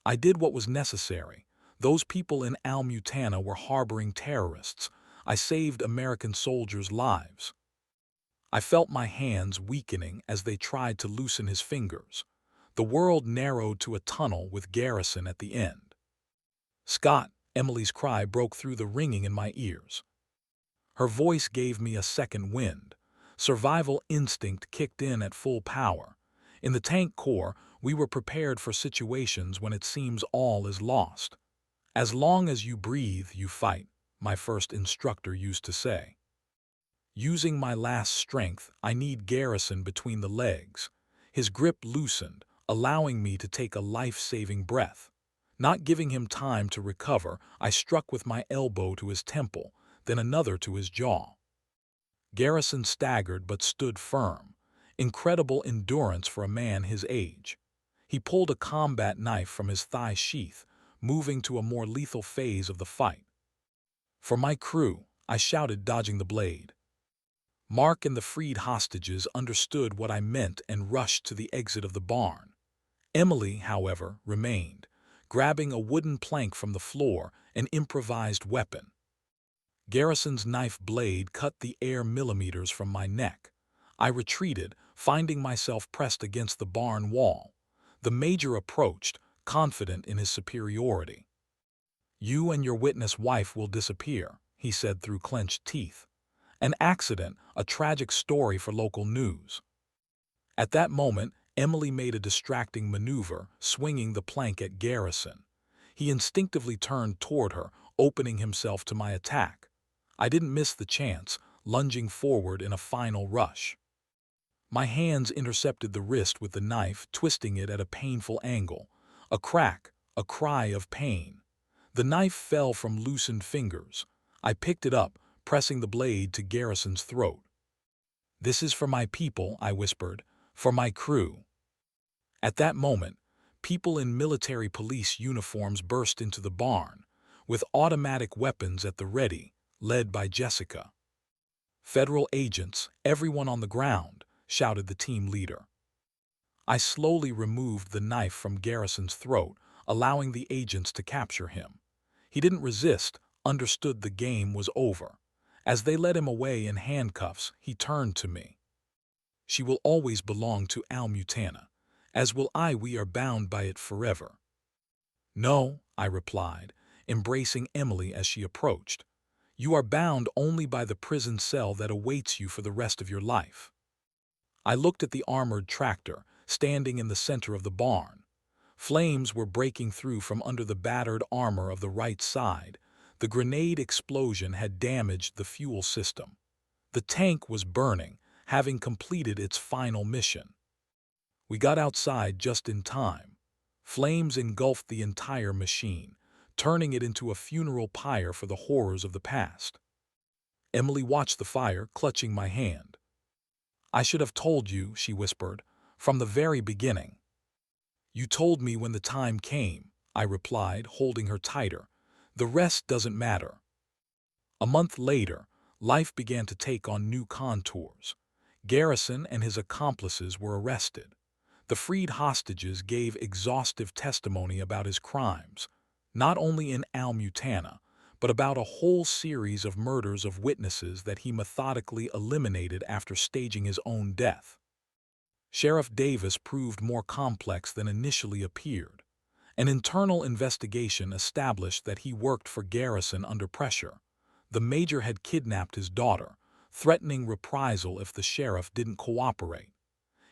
"I did what was necessary. Those people in Al-Mutana were harboring terrorists. I saved American soldiers' lives." I felt my hands weakening as they tried to loosen his fingers. The world narrowed to a tunnel with Garrison at the end. "Scott!" Emily's cry broke through the ringing in my ears. Her voice gave me a second wind. Survival instinct kicked in at full power. In the tank corps, we were prepared for situations when it seems all is lost. "As long as you breathe, you fight," my first instructor used to say. Using my last strength, I kneed Garrison between the legs. His grip loosened, allowing me to take a life-saving breath. Not giving him time to recover, I struck with my elbow to his temple, then another to his jaw. Garrison staggered but stood firm. Incredible endurance for a man his age. He pulled a combat knife from his thigh sheath, moving to a more lethal phase of the fight. "For my crew," I shouted, dodging the blade. Mark and the freed hostages understood what I meant and rushed to the exit of the barn. Emily, however, remained, grabbing a wooden plank from the floor, an improvised weapon. Garrison's knife blade cut the air millimeters from my neck. I retreated, finding myself pressed against the barn wall. The major approached, confident in his superiority. "You and your witness wife will disappear," he said through clenched teeth. An accident, a tragic story for local news. At that moment, Emily made a distracting maneuver, swinging the plank at Garrison. He instinctively turned toward her, opening himself to my attack. I didn't miss the chance, lunging forward in a final rush. My hands intercepted the wrist with the knife, twisting it at a painful angle. A crack, a cry of pain. The knife fell from loosened fingers. I picked it up, pressing the blade to Garrison's throat. "This is for my people," I whispered, "for my crew." At that moment, people in military police uniforms burst into the barn, with automatic weapons at the ready, led by Jessica. "Federal agents, everyone on the ground," shouted the team leader. I slowly removed the knife from Garrison's throat, allowing the agents to capture him. He didn't resist, understood the game was over. As they led him away in handcuffs, he turned to me. "She will always belong to Al-Mutana, as will I. We are bound by it forever." "No," I replied, embracing Emily as she approached. "You are bound only by the prison cell that awaits you for the rest of your life." I looked at the armored tractor, standing in the center of the barn. Flames were breaking through from under the battered armor of the right side. The grenade explosion had damaged the fuel system. The tank was burning, having completed its final mission. We got outside just in time. Flames engulfed the entire machine, turning it into a funeral pyre for the horrors of the past. Emily watched the fire, clutching my hand. "I should have told you," she whispered, "from the very beginning." "You told me when the time came," I replied, holding her tighter. "The rest doesn't matter." A month later, life began to take on new contours. Garrison and his accomplices were arrested. The freed hostages gave exhaustive testimony about his crimes, not only in Almutana, but about a whole series of murders of witnesses that he methodically eliminated after staging his own death. Sheriff Davis proved more complex than initially appeared. An internal investigation established that he worked for Garrison under pressure. The major had kidnapped his daughter, threatening reprisal if the sheriff didn't cooperate.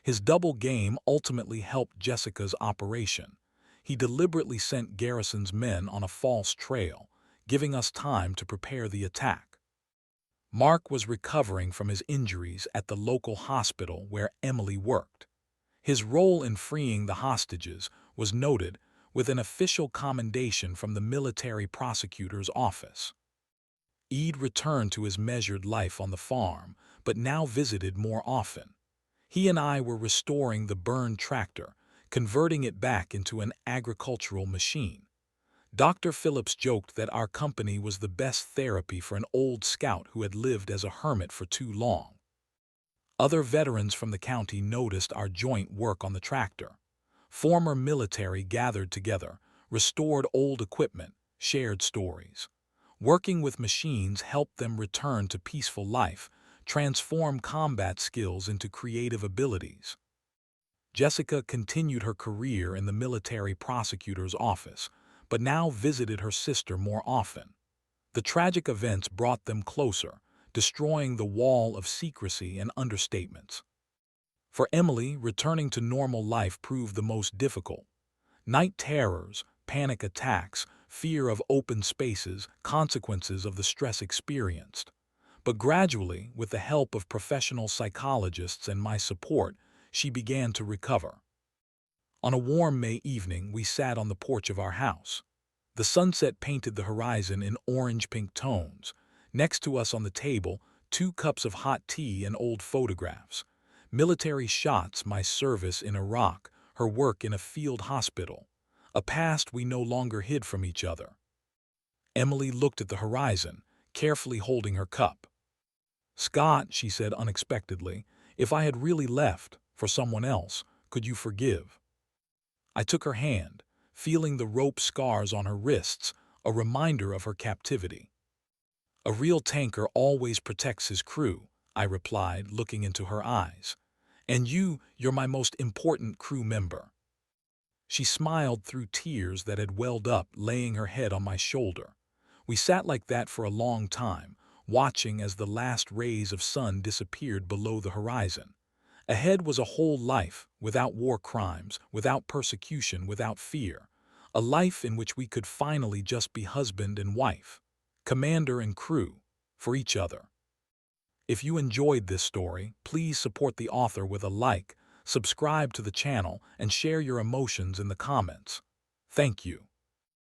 His double game ultimately helped Jessica's operation. He deliberately sent Garrison's men on a false trail, giving us time to prepare the attack. Mark was recovering from his injuries at the local hospital where Emily worked. His role in freeing the hostages was noted with an official commendation from the military prosecutor's office. Ede returned to his measured life on the farm, but now visited more often. He and I were restoring the burned tractor, converting it back into an agricultural machine. Dr. Phillips joked that our company was the best therapy for an old scout who had lived as a hermit for too long. Other veterans from the county noticed our joint work on the tractor. Former military gathered together, restored old equipment, shared stories. Working with machines helped them return to peaceful life, transform combat skills into creative abilities. Jessica continued her career in the military prosecutor's office, but now visited her sister more often. The tragic events brought them closer, destroying the wall of secrecy and understatements. For Emily, returning to normal life proved the most difficult. Night terrors, panic attacks, fear of open spaces, consequences of the stress experienced. But gradually, with the help of professional psychologists and my support, she began to recover. On a warm May evening, we sat on the porch of our house. The sunset painted the horizon in orange-pink tones. Next to us on the table, 2 cups of hot tea and old photographs. Military shots, my service in Iraq, her work in a field hospital. A past we no longer hid from each other. Emily looked at the horizon, carefully holding her cup. "Scott," she said unexpectedly, "if I had really left for someone else, could you forgive?" I took her hand, feeling the rope scars on her wrists, a reminder of her captivity. "A real tanker always protects his crew," I replied, looking into her eyes. "And you're my most important crew member." She smiled through tears that had welled up, laying her head on my shoulder. We sat like that for a long time, watching as the last rays of sun disappeared below the horizon. Ahead was a whole life, without war crimes, without persecution, without fear. A life in which we could finally just be husband and wife, commander and crew, for each other. If you enjoyed this story, please support the author with a like, subscribe to the channel, and share your emotions in the comments. Thank you.